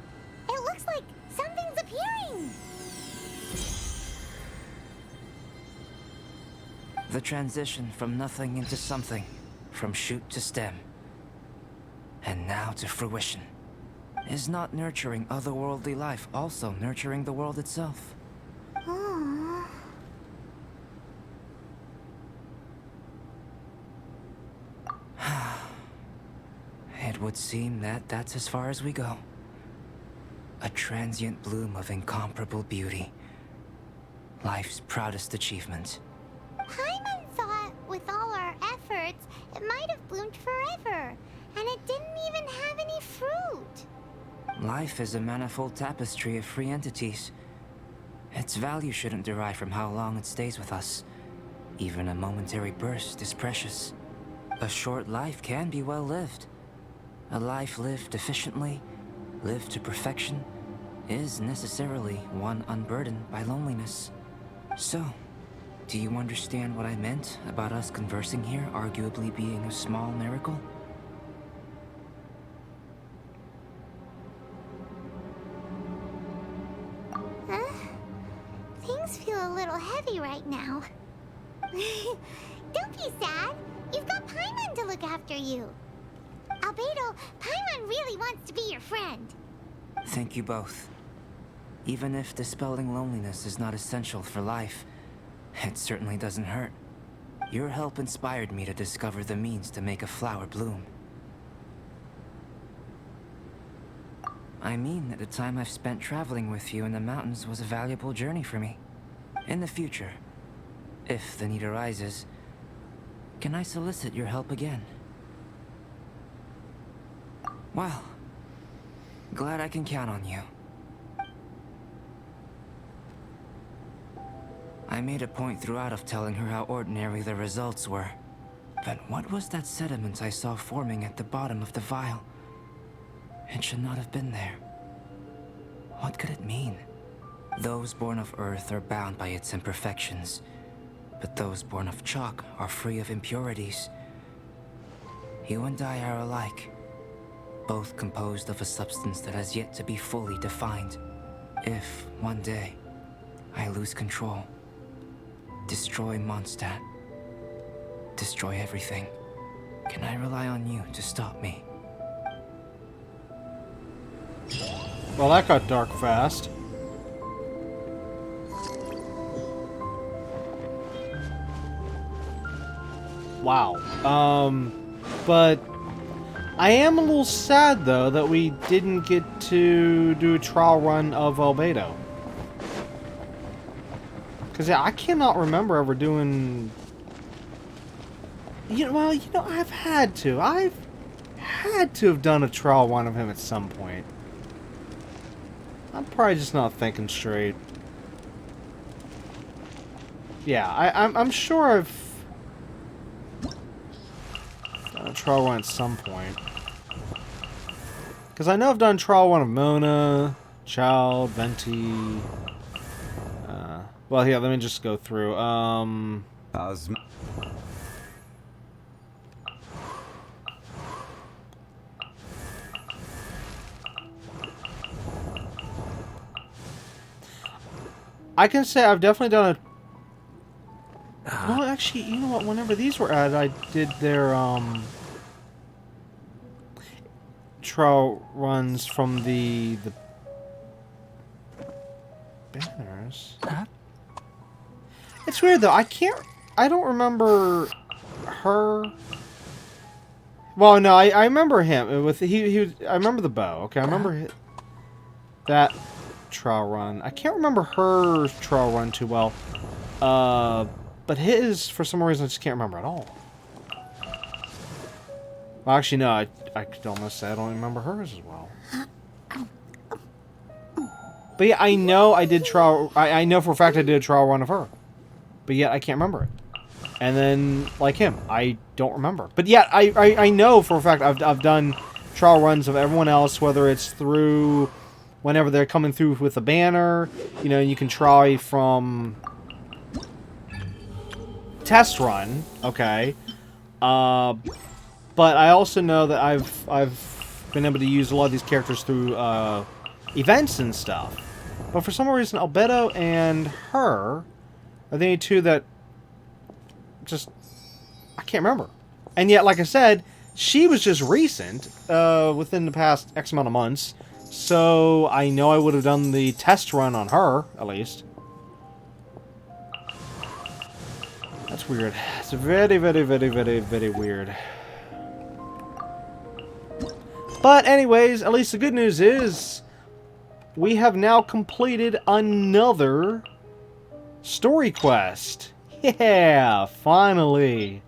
It looks like something's appearing! The transition from nothing into something, from shoot to stem, and now to fruition. Is not nurturing otherworldly life also nurturing the world itself? Aww. It would seem that that's as far as we go. A transient bloom of incomparable beauty. Life's proudest achievement. Paimon thought, with all our efforts, it might have bloomed forever, and it didn't even have any fruit. Life is a manifold tapestry of free entities. Its value shouldn't derive from how long it stays with us. Even a momentary burst is precious. A short life can be well lived. A life lived efficiently, lived to perfection, is necessarily one unburdened by loneliness. So, do you understand what I meant about us conversing here arguably being a small miracle? Huh? Things feel a little heavy right now. Don't be sad. You've got Paimon to look after you. Albedo, Paimon really wants to be your friend. Thank you both. Even if dispelling loneliness is not essential for life, it certainly doesn't hurt. Your help inspired me to discover the means to make a flower bloom. I mean that the time I've spent traveling with you in the mountains was a valuable journey for me. In the future, if the need arises, can I solicit your help again? Well, glad I can count on you. I made a point throughout of telling her how ordinary the results were. But what was that sediment I saw forming at the bottom of the vial? It should not have been there. What could it mean? Those born of Earth are bound by its imperfections, but those born of chalk are free of impurities. You and I are alike, both composed of a substance that has yet to be fully defined. If, one day, I lose control, destroy Mondstadt, destroy everything, can I rely on you to stop me? Well, that got dark fast. Wow. But I am a little sad, though, that we didn't get to do a trial run of Albedo. Because, yeah, I cannot remember ever doing... I've had to. I've had to have done a trial run of him at some point. I'm probably just not thinking straight. Yeah, I'm sure I've done a trial run at some point. Because I know I've done trial one of Mona, Child, Venti. Well, here, let me just go through. I can say I've definitely done No, actually, you know what? Whenever these were added, I did their trial runs from the banners. Huh? It's weird though. I don't remember her. Well, no, I remember him with I remember the bow. Okay, I remember that trial run. I can't remember her trial run too well. But his, for some reason, I just can't remember at all. Well, actually, no, I could almost say I don't remember hers as well. But yeah, I know I did trial. I know for a fact I did a trial run of her. But yet I can't remember it. And then, like him, I don't remember. But yet I know for a fact I've done trial runs of everyone else, whether it's through whenever they're coming through with a banner. You know, you can try from test run, okay. But I also know that I've been able to use a lot of these characters through events and stuff. But for some reason, Albedo and her are the only two that just I can't remember. And yet, like I said, she was just recent, within the past X amount of months. So I know I would have done the test run on her, at least. That's weird. It's very, very, very, very, very weird. But anyways, at least the good news is we have now completed another story quest. Yeah, finally.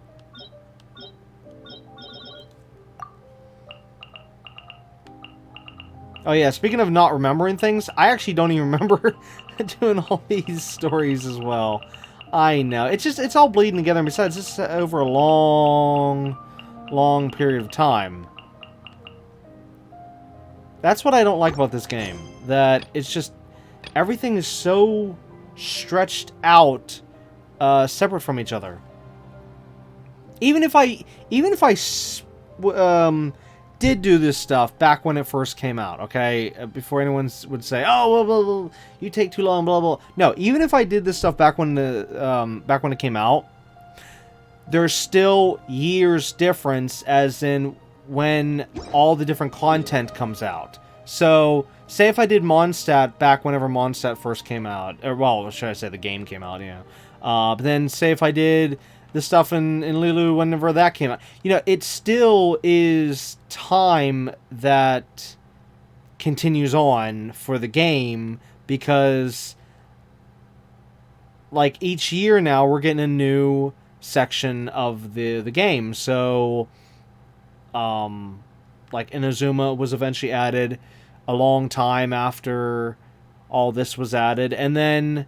Oh yeah, speaking of not remembering things, I actually don't even remember doing all these stories as well. I know. It's all bleeding together, and besides, it's over a long period of time. That's what I don't like about this game. That it's just everything is so stretched out, separate from each other. Even if I did do this stuff back when it first came out, okay? Before anyone would say, "Oh, well, you take too long," blah blah. No, even if I did this stuff back when it came out, there's still years difference, as in when all the different content comes out. So, say if I did Mondstadt back whenever Mondstadt first came out, or well, should I say the game came out, yeah. But then say if I did the stuff in Lulu whenever that came out, you know, it still is time that continues on for the game, because like each year now we're getting a new section of the game. So like Inazuma was eventually added a long time after all this was added, and then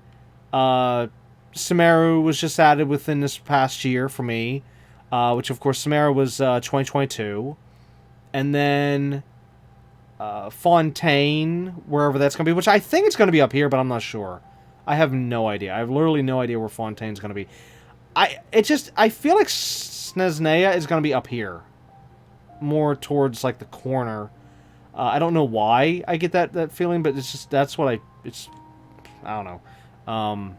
Sumeru was just added within this past year for me, which of course Sumeru was 2022, and then Fontaine, wherever that's going to be, which I think it's going to be up here, but I'm not sure. I have no idea. I have literally no idea where Fontaine's going to be. I feel like Snezhnaya is going to be up here, more towards like the corner. I don't know why I get that feeling, but it's just that's what I don't know.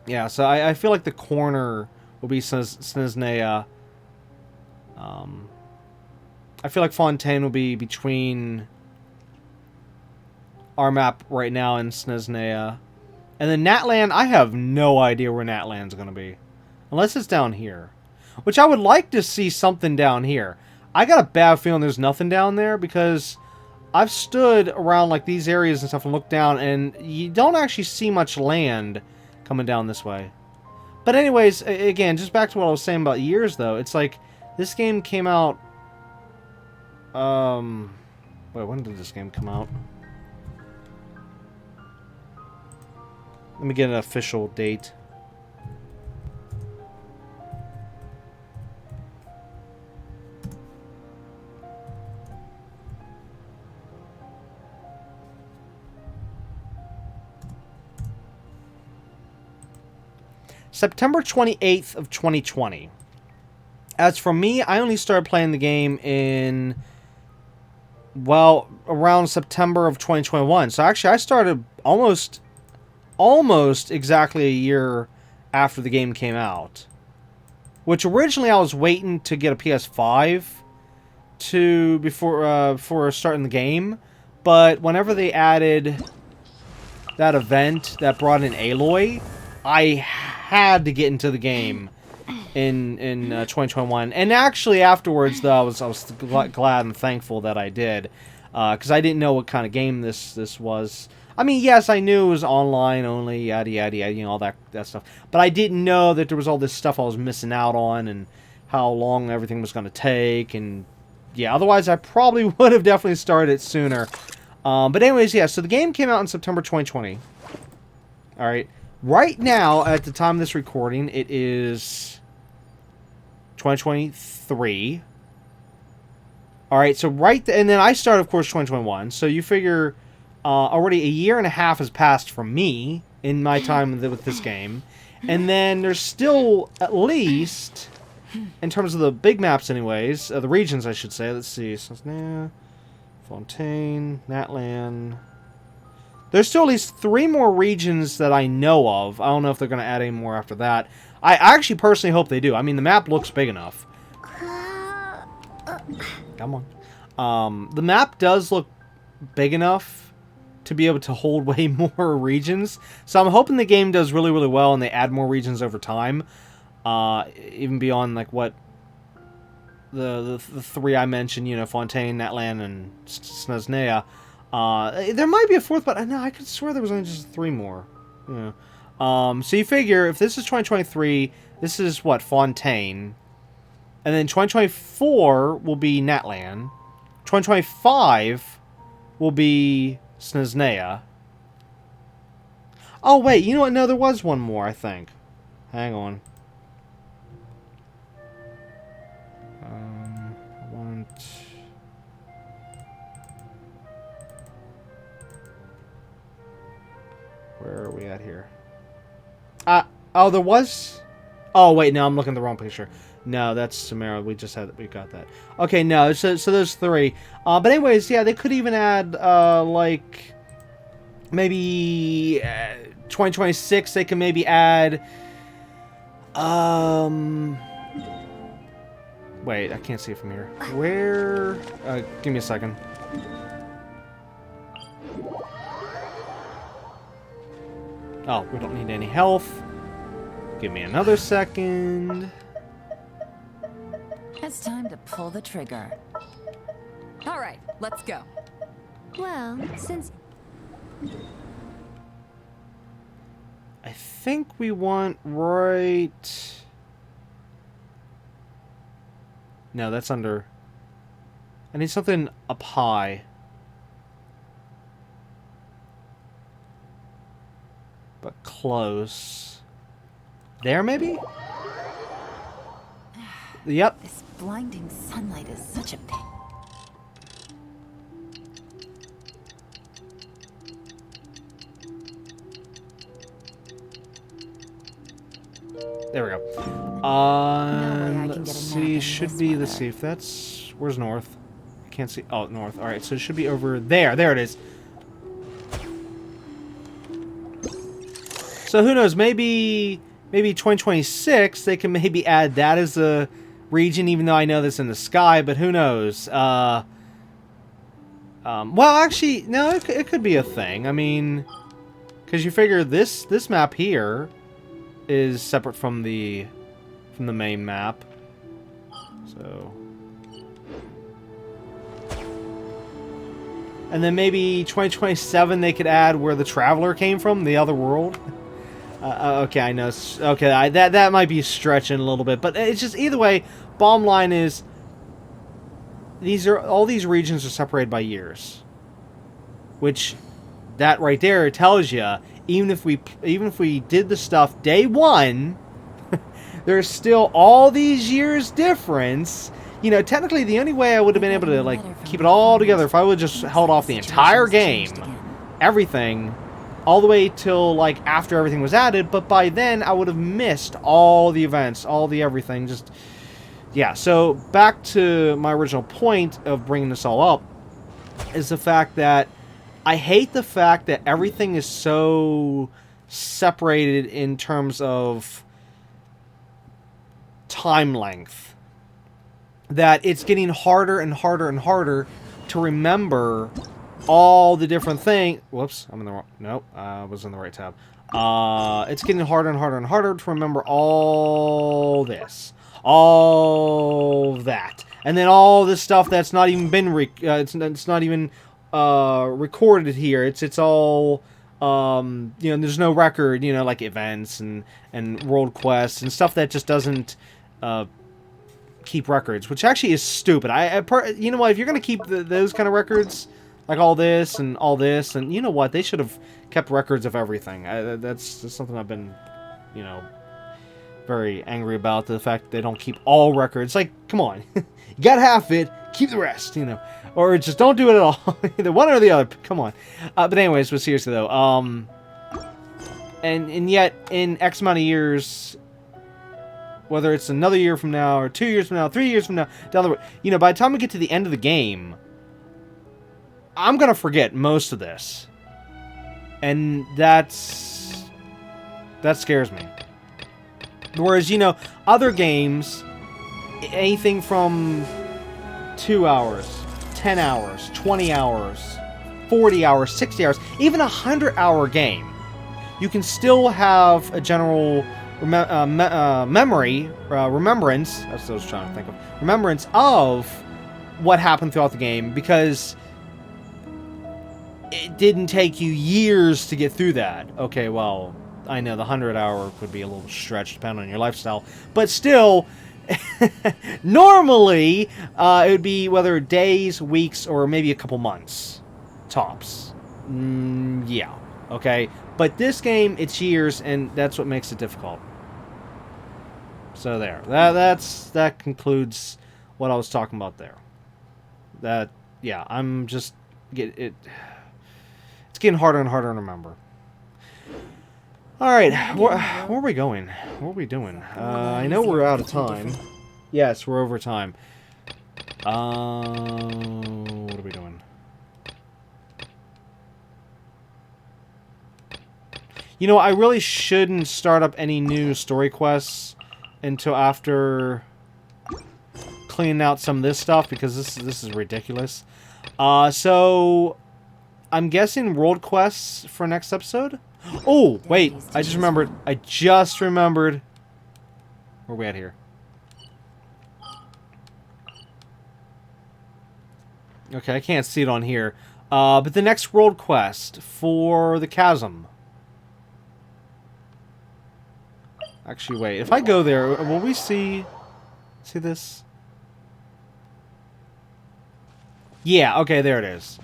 Yeah, so I feel like the corner will be Snezhnaya. I feel like Fontaine will be between our map right now and Snezhnaya. And then Natlan, I have no idea where Natlan's going to be. Unless it's down here. Which I would like to see something down here. I got a bad feeling there's nothing down there, because I've stood around like these areas and stuff and looked down, and you don't actually see much land coming down this way. But anyways, again, just back to what I was saying about years, though. It's like, this game came out... Wait, when did this game come out? Let me get an official date. September 28th of 2020. As for me, I only started playing the game in, well, around September of 2021. So actually, I started almost exactly a year after the game came out. Which originally I was waiting to get a PS5 before starting the game, but whenever they added that event that brought in Aloy, I had to get into the game in 2021. And actually afterwards, though, I was glad and thankful that I did, because I didn't know what kind of game this was. I mean, yes, I knew it was online only, yada yada yada, you know, all that stuff. But I didn't know that there was all this stuff I was missing out on, and how long everything was going to take, and yeah, otherwise I probably would have definitely started it sooner. But anyways, yeah, so the game came out in September 2020. Alright, right now, at the time of this recording, it is 2023. Alright, so and then I started, of course, 2021, so you figure... already a year and a half has passed from me in my time with this game. And then there's still, at least, in terms of the big maps anyways, the regions I should say, let's see, Snezhnaya, Fontaine, Natlan. There's still at least 3 more regions that I know of. I don't know if they're going to add any more after that. I actually personally hope they do. I mean, the map looks big enough. Come on. The map does look big enough to be able to hold way more regions. So I'm hoping the game does really, really well and they add more regions over time. Even beyond, like, what the 3 I mentioned, you know, Fontaine, Natlan, and Snezhnaya. There might be a 4th, but no, I could swear there was only just 3 more. Yeah. So you figure, if this is 2023, this is, what, Fontaine. And then 2024 will be Natlan. 2025 will be Snezhnaya. Oh, wait, you know what? No, there was one more, I think. Hang on. Where are we at here? Oh, there was... Oh, wait, no, I'm looking at the wrong picture. No, that's Samara. We got that. Okay, no, so there's 3. But anyways, yeah, they could even add, like, maybe 2026, they can maybe add, wait, I can't see it from here. Where, give me a second. Oh, we don't need any health. Give me another second. It's time to pull the trigger. All right, let's go. Well, since... I think we want right... No, that's under... I need something up high. But close. There, maybe? Yep. This blinding sunlight is such a pain. There we go. Let's see. Should be. Let's see if that's. Where's north? I can't see. Oh, north. All right. So it should be over there. There it is. So who knows? Maybe 2026 they can maybe add that as a region, even though I know that's in the sky. But who knows? Well, actually, no. It could be a thing. I mean, because you figure this map here is separate from the main map. So, and then maybe 2027 they could add where the Traveler came from, the other world. Okay, I know. Okay, that might be stretching a little bit, but it's just either way. Bottom line is, all these regions are separated by years, which that right there tells you even if we did the stuff day one, there's still all these years difference. You know, technically the only way I would have been able to like keep it all together if I would have just held off the entire game, everything, all the way till like after everything was added, but by then I would have missed all the events, all the everything, just yeah. So back to my original point of bringing this all up is the fact that I hate the fact that everything is so separated in terms of time length that it's getting harder and harder and harder to remember all the different things. Whoops, I'm in the wrong... Nope, I was in the right tab. It's getting harder and harder and harder to remember all this, all that, and then all this stuff that's not even been it's not even recorded here. It's all you know. There's no record, you know, like events and world quests and stuff that just doesn't keep records, which actually is stupid. You know what? If you're gonna keep those kind of records, like all this, and you know what? They should have kept records of everything. That's something I've been, you know, very angry about. The fact they don't keep all records. Like, come on, you got half it, keep the rest, you know, or just don't do it at all. Either one or the other. Come on. But anyways, but seriously though, and yet in X amount of years, whether it's another year from now, or 2 years from now, 3 years from now, down the road, you know, by the time we get to the end of the game, I'm gonna forget most of this. And that scares me. Whereas, you know, other games, anything from 2 hours, 10 hours, 20 hours, 40 hours, 60 hours, even a 100-hour game, you can still have a general remembrance, that's what I was trying to think of, remembrance of what happened throughout the game, because it didn't take you years to get through that. Okay, well, I know the 100-hour could be a little stretched depending on your lifestyle, but still, normally, it would be whether days, weeks, or maybe a couple months, tops. Yeah, okay? But this game, it's years, and that's what makes it difficult. So there. That concludes what I was talking about there. Yeah, I'm just... It's getting harder and harder to remember. Alright, where are we going? What are we doing? I know we're out of time. Yes, we're over time. What are we doing? You know, I really shouldn't start up any new story quests until after cleaning out some of this stuff, because this is ridiculous. So I'm guessing world quests for next episode. Oh, wait, I just remembered. Where are we at here? Okay, I can't see it on here. But the next world quest for the chasm. Actually, wait. If I go there, will we see this? Yeah, okay, there it is.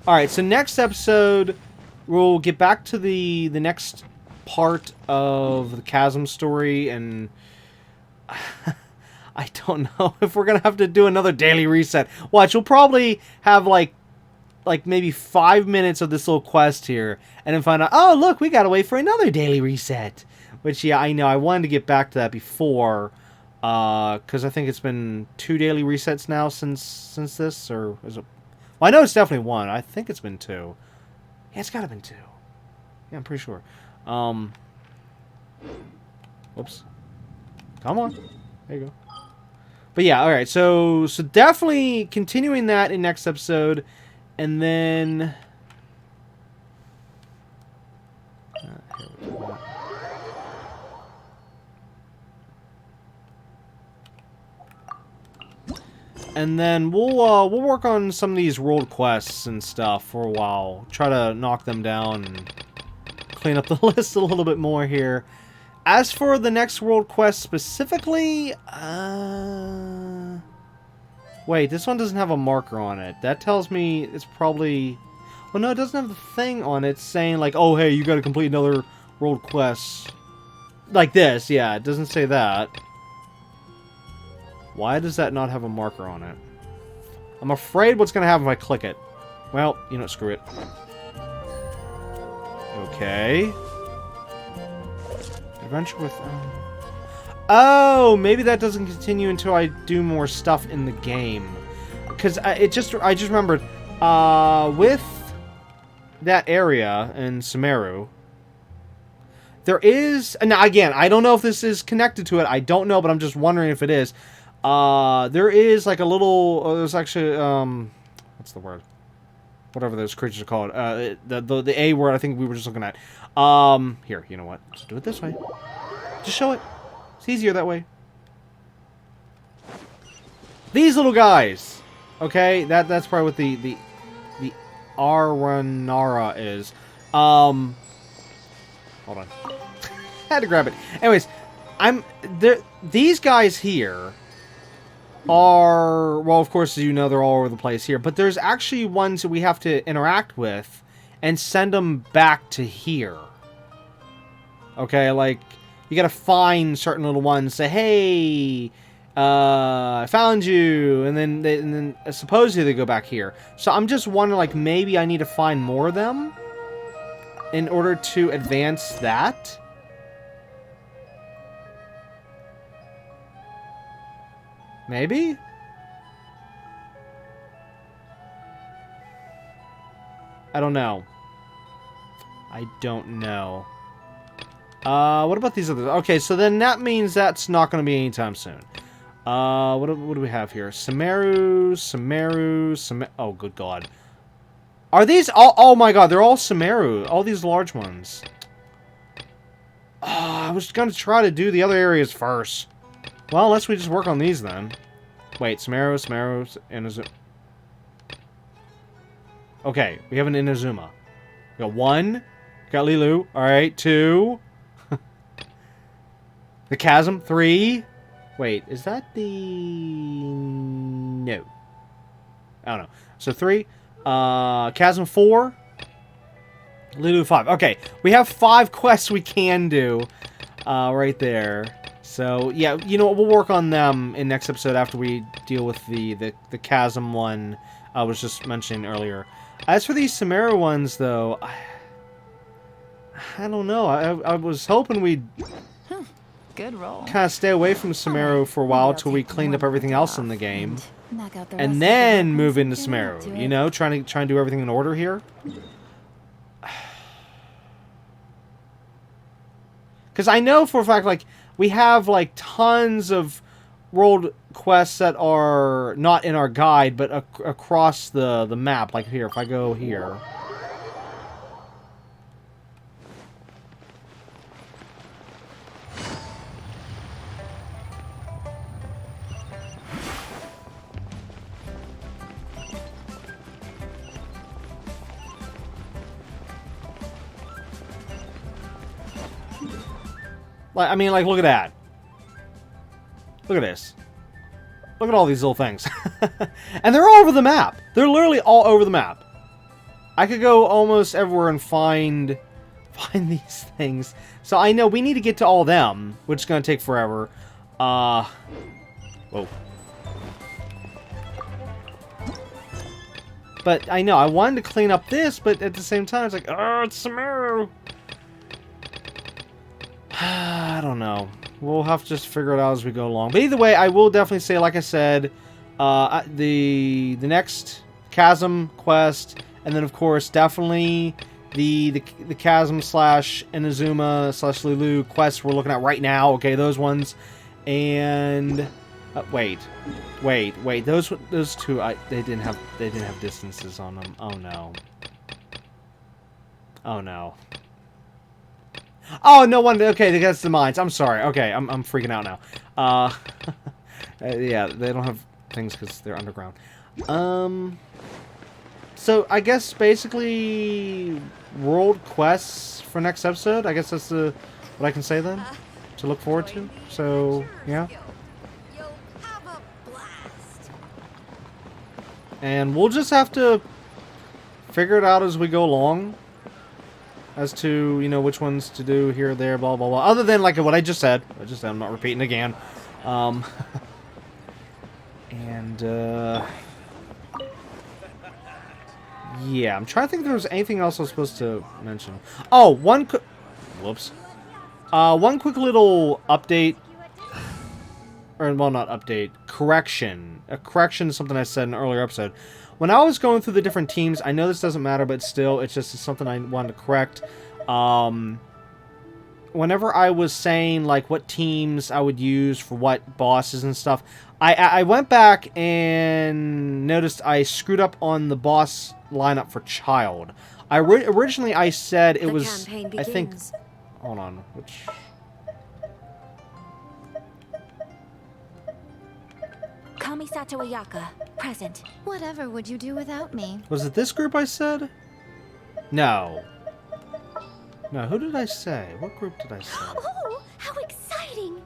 Alright, so next episode, we'll get back to the next part of the chasm story, and I don't know if we're gonna have to do another daily reset. Watch, we'll probably have like maybe 5 minutes of this little quest here, and then find out, oh look, we gotta wait for another daily reset. Which, yeah, I know, I wanted to get back to that before, because I think it's been 2 daily resets now since this, or is it? Well, I know it's definitely 1. I think it's been 2. Yeah, it's gotta been 2. Yeah, I'm pretty sure. Whoops. Come on. There you go. But yeah, alright, so definitely continuing that in next episode, and then... And then we'll work on some of these world quests and stuff for a while. Try to knock them down and clean up the list a little bit more here. As for the next world quest specifically, wait, this one doesn't have a marker on it. That tells me it's probably... Well, no, it doesn't have the thing on it saying like, oh, hey, you gotta complete another world quest. Like this, yeah, it doesn't say that. Why does that not have a marker on it? I'm afraid what's going to happen if I click it. Well, you know, screw it. Okay. Adventure with... Oh, maybe that doesn't continue until I do more stuff in the game. Because I just remembered, with that area in Sumeru, There is... Now, again, I don't know if this is connected to it. I don't know, but I'm just wondering if it is. There is, like, a little... there's actually... what's the word? Whatever those creatures are called. The A word I think we were just looking at. Here, you know what? Just do it this way. Just show it. It's easier that way. These little guys. Okay? That's probably what the Aranara is. Hold on. Had to grab it. Anyways, these guys here are, well, of course, as you know, they're all over the place here, but there's actually ones that we have to interact with and send them back to here. Okay, like, you gotta find certain little ones, say, hey, I found you, and then supposedly they go back here. So I'm just wondering, like, maybe I need to find more of them in order to advance that. Maybe? I don't know. I don't know. What about these others? Okay, so then that means that's not going to be anytime soon. What do we have here? Sumeru. Oh, good God. Are these all... Oh my God, they're all Sumeru. All these large ones. I was going to try to do the other areas first. Well, unless we just work on these then. Wait, Sumeru, Inazuma. Okay, we have an Inazuma. We got 1. We got Lilu. Alright, 2. The Chasm, 3. Wait, is that the... No. I don't know. So 3. Chasm, 4. Lilu, 5. Okay, we have 5 quests we can do. Right there. So, yeah, you know what, we'll work on them in next episode after we deal with the Chasm one I was just mentioning earlier. As for these Sumeru ones, though, I don't know. I was hoping we'd Good roll. kind of stay away from Sumeru for a while till we cleaned up everything else in the game. And then move into Sumeru, you know? Trying to do everything in order here. Because I know for a fact, like, we have, like, tons of world quests that are not in our guide, but across the map. Like, here, if I go here. Like, I mean, like, look at that. Look at this. Look at all these little things. And they're all over the map. They're literally all over the map. I could go almost everywhere and find these things. So I know we need to get to all of them, which is going to take forever. Whoa. But I know, I wanted to clean up this, but at the same time, it's like, oh, it's Sumeru. I don't know. We'll have to just figure it out as we go along. But either way, I will definitely say, like I said, the next Chasm quest, and then of course definitely the Chasm / Inazuma / Lulu quests we're looking at right now. Okay, those ones, and wait, those two they didn't have distances on them. Oh no. Oh no. Oh, no wonder. Okay, that's the mines. I'm sorry. Okay, I'm freaking out now. Yeah, they don't have things because they're underground. So I guess basically world quests for next episode. I guess that's what I can say then to look forward to. So yeah. And we'll just have to figure it out as we go along. As to, you know, which ones to do here, there, blah, blah, blah. Other than, like, what I just said. I'm not repeating again. Yeah, I'm trying to think if there was anything else I was supposed to mention. Oh, one quick little update. Or, well, not update. Correction. A correction is something I said in an earlier episode. When I was going through the different teams, I know this doesn't matter, but still, it's just something I wanted to correct. whenever I was saying, like, what teams I would use for what bosses and stuff, I went back and noticed I screwed up on the boss lineup for Child. Originally I said it was, I think, hold on, which... Kamisato Ayaka, present. Whatever would you do without me? Was it this group I said? No. No, who did I say? What group did I say? Oh, how exciting!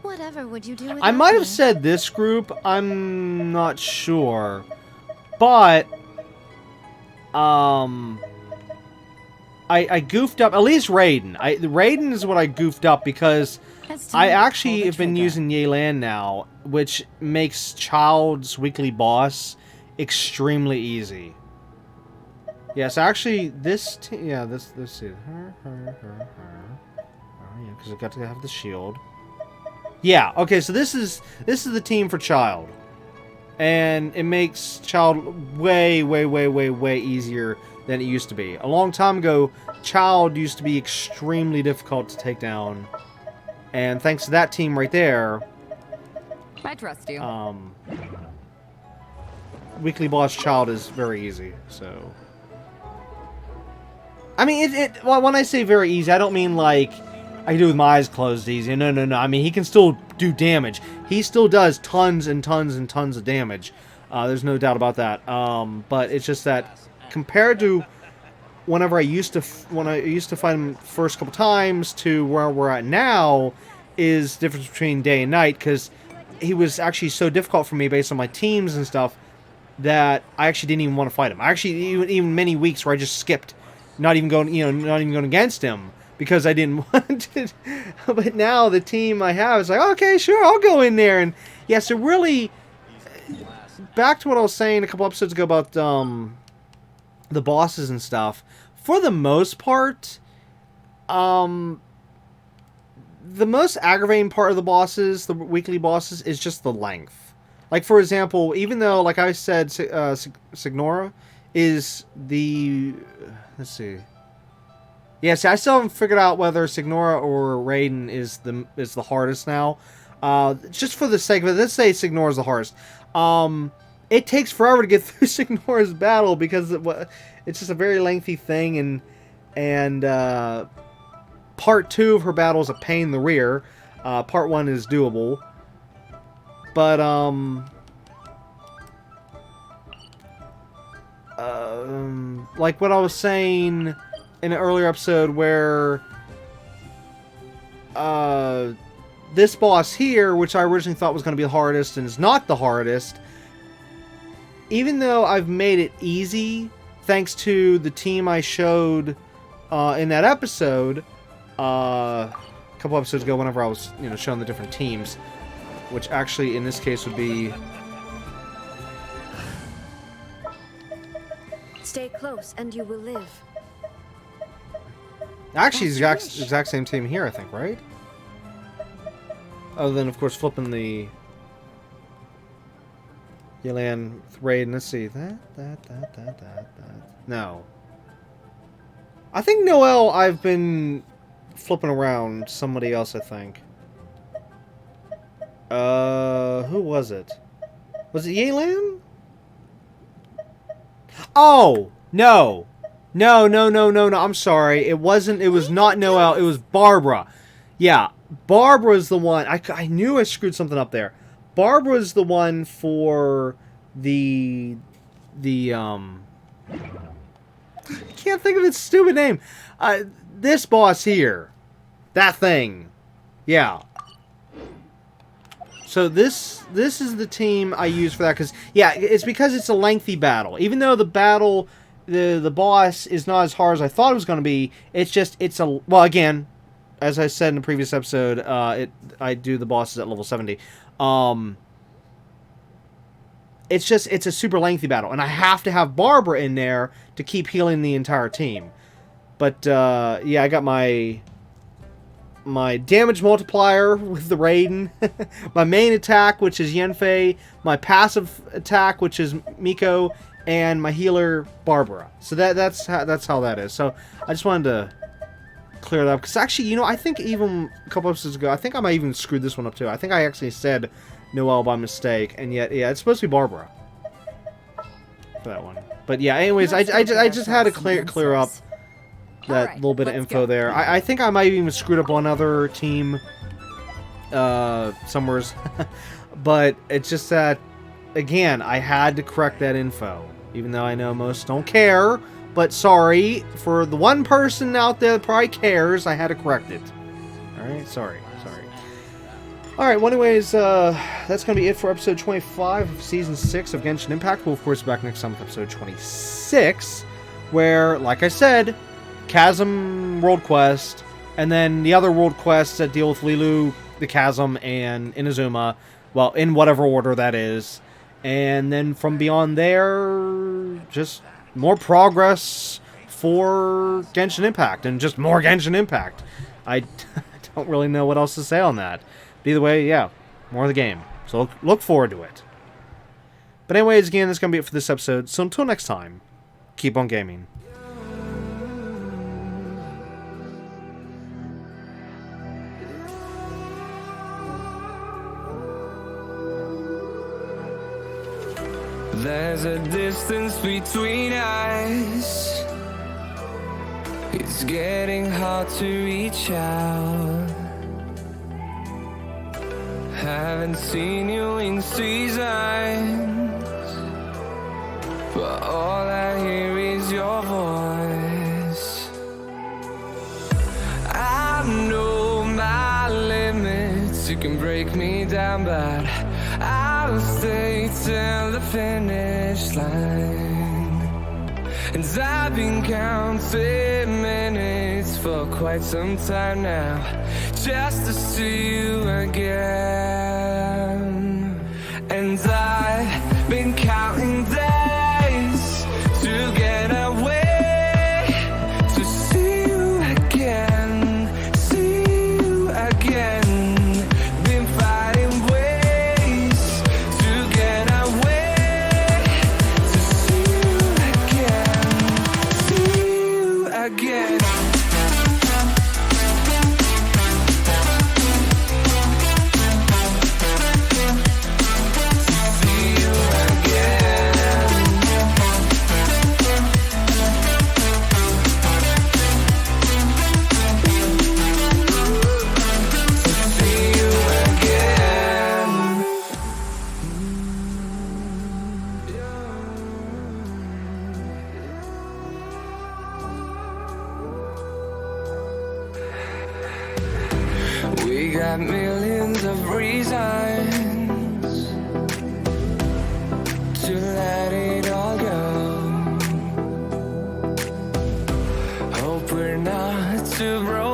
Whatever would you do without I might me? have said this group. I'm not sure. But, I goofed up, at least Raiden. Raiden is what I goofed up because I actually have been using Yelan now, which makes Child's weekly boss extremely easy. Yes, actually, this is her. Oh, yeah, because I got to have the shield. Yeah, okay, so this is the team for Child. And it makes Child way easier than it used to be. A long time ago, Child used to be extremely difficult to take down. And thanks to that team right there, I trust you. weekly boss Child is very easy, so... I mean, well, when I say very easy, I don't mean like I can do with my eyes closed easy. No. I mean, he can still do damage. He still does tons and tons and tons of damage. There's no doubt about that. But it's just that compared to whenever I used to fight him first couple times to where we're at now is the difference between day and night, because he was actually so difficult for me based on my teams and stuff that I actually didn't even want to fight him. I actually even many weeks where I just skipped. Not even going against him because I didn't want it. But now the team I have is like, okay, sure, I'll go in there. And yeah, so really, back to what I was saying a couple episodes ago about the bosses and stuff. For the most part, the most aggravating part of the bosses, the weekly bosses, is just the length. Like, for example, even though, like I said, Signora is the... Let's see. Yeah, see, I still haven't figured out whether Signora or Raiden is the hardest now. Just for the sake of it, let's say Signora is the hardest. It takes forever to get through Signora's battle because it's just a very lengthy thing, and part 2 of her battle is a pain in the rear. Part 1 is doable, but like what I was saying in an earlier episode where this boss here, which I originally thought was going to be the hardest and is not the hardest, even though I've made it easy thanks to the team I showed in that episode a couple episodes ago whenever I was showing the different teams, which actually in this case would be... Stay close and you will live. Actually, exact same team here, I think, right? Other than, of course, flipping the Yelan raid. Let's see. That. No. I think Noelle, I've been flipping around somebody else, I think. Who was it? Was it Yelan? Oh! No! No, I'm sorry. It wasn't, it was not Noelle, it was Barbara. Yeah, Barbara's the one. I knew I screwed something up there. Barbara's the one for the I can't think of its stupid name. This boss here. That thing. Yeah. So this is the team I use for that, because yeah, it's because it's a lengthy battle. Even though the battle, the boss is not as hard as I thought it was going to be, it's a well, again, as I said in the previous episode, I do the bosses at level 70. It's a super lengthy battle, and I have to have Barbara in there to keep healing the entire team. But yeah, I got my damage multiplier with the Raiden, my main attack, which is Yenfei, my passive attack, which is Miko, and my healer, Barbara. So that's how that is. So I just wanted to clear that up. Because actually, you know, I think even a couple episodes ago, I think I might even screwed this one up too. I think I actually said Noelle by mistake. And yet, yeah, it's supposed to be Barbara. For that one. But yeah, anyways, I just had to clear up that little bit of info there. I think I might have even screwed up one other team somewheres. But it's just that, again, I had to correct that info. Even though I know most don't care. But sorry, for the one person out there that probably cares, I had to correct it. Alright, sorry. Alright, well anyways, that's going to be it for episode 25 of Season 6 of Genshin Impact. We'll of course be back next time with episode 26, where, like I said, Chasm World Quest, and then the other World Quests that deal with Lilu, the Chasm, and Inazuma, well, in whatever order that is. And then from beyond there, just more progress for Genshin Impact, and just more Genshin Impact. I don't really know what else to say on that. But either way, yeah, more of the game. So look forward to it. But anyways, again, that's going to be it for this episode. So until next time, keep on gaming. There's a distance between us. It's getting hard to reach out. Haven't seen you in seasons, but all I hear is your voice. I know my limits, you can break me down, but I'll stay till the finish line. And I've been counting minutes for quite some time now, just to see you again. And I've been counting days to get away, to see you again, see you again. Been fighting ways to get away, to see you again, see you again. We got millions of reasons to let it all go. Hope we're not too broken.